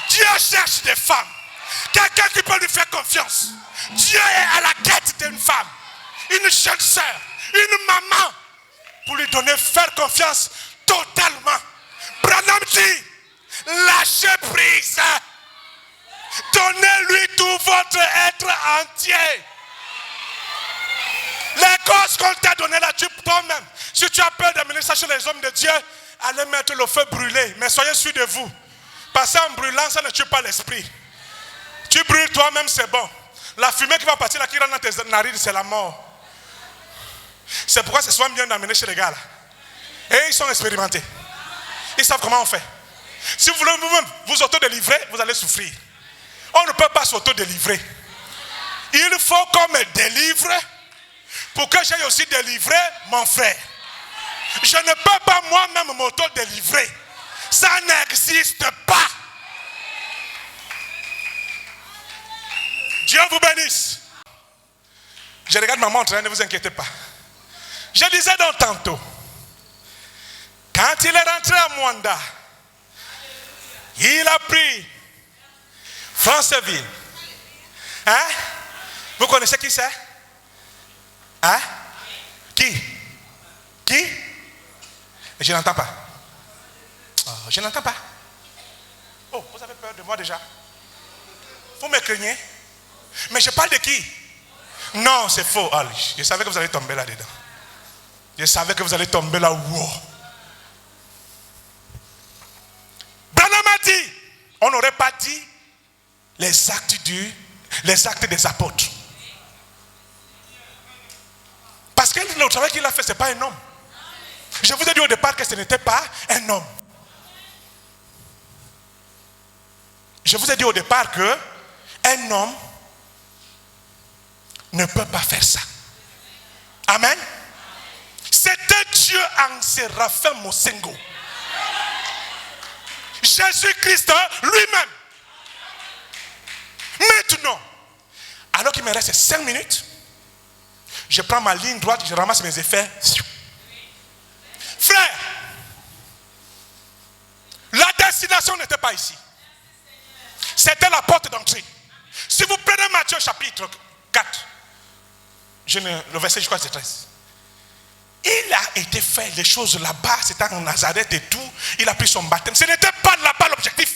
Speaker 2: Dieu cherche des femmes. Quelqu'un qui peut lui faire confiance. Dieu est à la quête d'une femme, une jeune sœur, une maman, pour lui donner, faire confiance totalement. Branham dit, lâchez prise. Donnez-lui tout votre être entier. Les causes qu'on t'a données là, toi-même, si tu as peur d'amener ça chez les hommes de Dieu, allez mettre le feu brûlé. Mais soyez sûr de vous. Parce qu'en brûlant, ça ne tue pas l'esprit. Tu brûles toi-même, c'est bon. La fumée qui va partir là, qui rentre dans tes narines, c'est la mort. C'est pourquoi c'est souvent bien d'amener chez les gars là. Et ils sont expérimentés. Ils savent comment on fait. Si vous voulez vous-même vous auto-délivrer, vous allez souffrir. On ne peut pas s'auto-délivrer. Il faut qu'on me délivre pour que j'aille aussi délivrer mon frère. Je ne peux pas moi-même m'auto-délivrer. Ça n'existe pas. Dieu vous bénisse. Je regarde ma montre, ne vous inquiétez pas. Je disais donc tantôt, quand il est rentré à Mwanda, il a pris Franceville. Hein? Vous connaissez qui c'est? Hein? Qui? Je n'entends pas. Oh, je n'entends pas. Oh, vous avez peur de moi déjà? Vous me craignez? Mais je parle de qui? Non, c'est faux. Oh, je savais que vous allez tomber là-dedans. Je savais que vous allez tomber là. Wow. Branham a dit, on n'aurait pas dit les actes des apôtres. Parce que le travail qu'il a fait, ce n'est pas un homme. Je vous ai dit au départ que ce n'était pas un homme. Je vous ai dit au départ que un homme ne peut pas faire ça. Amen. C'était Dieu en Séraphin Mosengo. Jésus-Christ lui-même. Maintenant, alors qu'il me reste 5 minutes, je prends ma ligne droite, je ramasse mes effets. Frère, la destination n'était pas ici. C'était la porte d'entrée. Si vous prenez Matthieu chapitre 4, le verset, je crois que c'est 13. Il a été fait les choses là-bas, c'était en Nazareth et tout. Il a pris son baptême. Ce n'était pas là-bas l'objectif.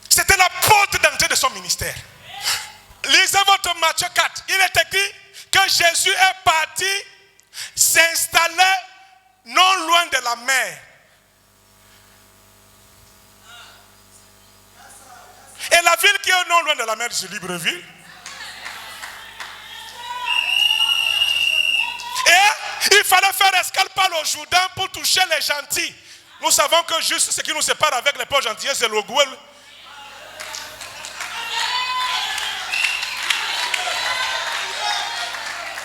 Speaker 2: C'était la porte d'entrée de son ministère. Lisez votre Matthieu 4. Il est écrit que Jésus est parti s'installer non loin de la mer. Et la ville qui est non loin de la mer, c'est Libreville. Et il fallait faire escale par le Jourdain pour toucher les gentils. Nous savons que juste ce qui nous sépare avec les pauvres gentils, c'est le Gouel.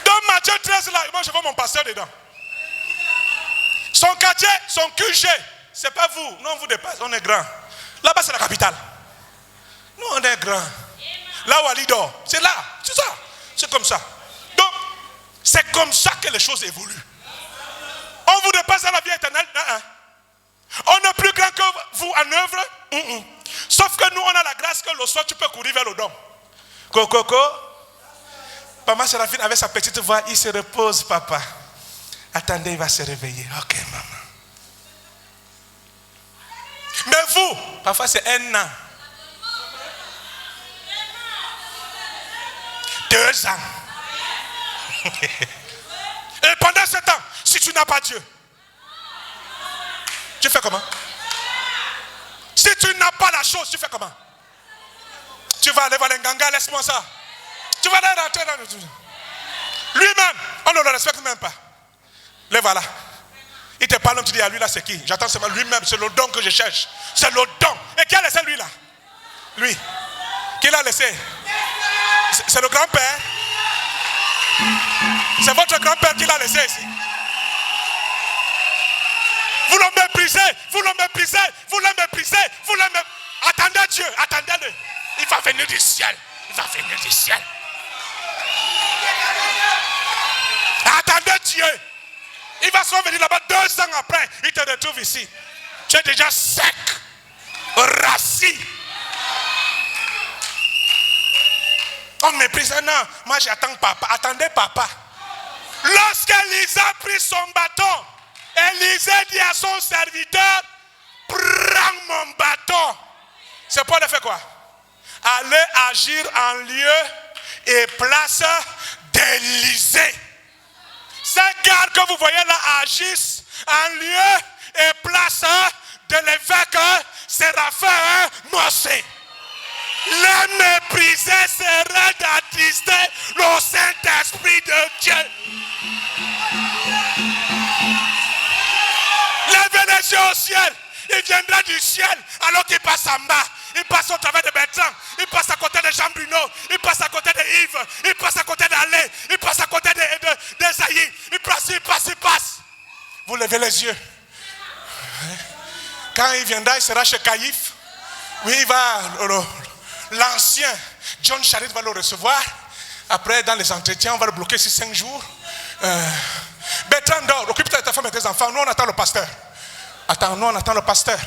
Speaker 2: Dans Matthieu 13, là, moi je vois mon pasteur dedans. Son quartier, son QG, c'est pas vous. Non, vous dépassez, on est grand. Là-bas, c'est la capitale. Nous, on est grand. Là où Ali dort, c'est là, c'est ça. C'est comme ça. Donc, c'est comme ça que les choses évoluent. On vous dépasse à la vie éternelle. On est plus grand que vous en œuvre. Sauf que nous, on a la grâce que le soir, tu peux courir vers le dôme. Coco. Maman Séraphine avec sa petite voix, il se repose, papa. Attendez, il va se réveiller. Ok, maman. Mais vous, parfois c'est 1 an. 2 ans. Et pendant ce temps, si tu n'as pas Dieu, tu fais comment? Si tu n'as pas la chose, tu fais comment? Tu vas aller voir les gangas, laisse-moi ça. Tu vas aller rentrer dans le truc. Lui-même, on ne le respecte même pas. Le voilà. Il te parle, tu dis à lui là c'est qui? J'attends seulement lui-même, c'est le don que je cherche. C'est le don. Et qui a laissé lui là? Lui. Qui l'a laissé? C'est le grand-père. C'est votre grand-père qui l'a laissé ici. Vous le méprisez, vous le méprisez, vous le méprisez, vous le méprisez. Attendez Dieu, attendez-le. Il va venir du ciel. Il va venir du ciel. Attendez Dieu. Il va se revenir là-bas 2 ans après. Il te retrouve ici. Tu es déjà sec, rassis. On méprise. Non, moi j'attends papa. Attendez papa. Lorsqu'Élisée a pris son bâton, Élisée dit à son serviteur, prends mon bâton. C'est pour le faire quoi? Allez agir en lieu et place d'Élisée. Ces gardes que vous voyez là agissent en lieu et place de l'évêque Séraphin Mosé. Les méprisés seraient d'attrister le Saint-Esprit de Dieu. Levez les yeux au ciel. Il viendra du ciel alors qu'il passe en bas. Il passe au travers de Bertrand. Il passe à côté de Jean Bruno. Il passe à côté de Yves. Il passe à côté d'Alain. Il passe à côté d'Esaïe. Il passe. Vous levez les yeux. Quand il viendra, il sera chez Caïphe. Oui, il va... L'ancien John Charit va le recevoir. Après, dans les entretiens, on va le bloquer sur 5 jours. Bertrand dort, occupe-toi de ta femme et tes enfants. Nous, on attend le pasteur. Nous, on attend le pasteur.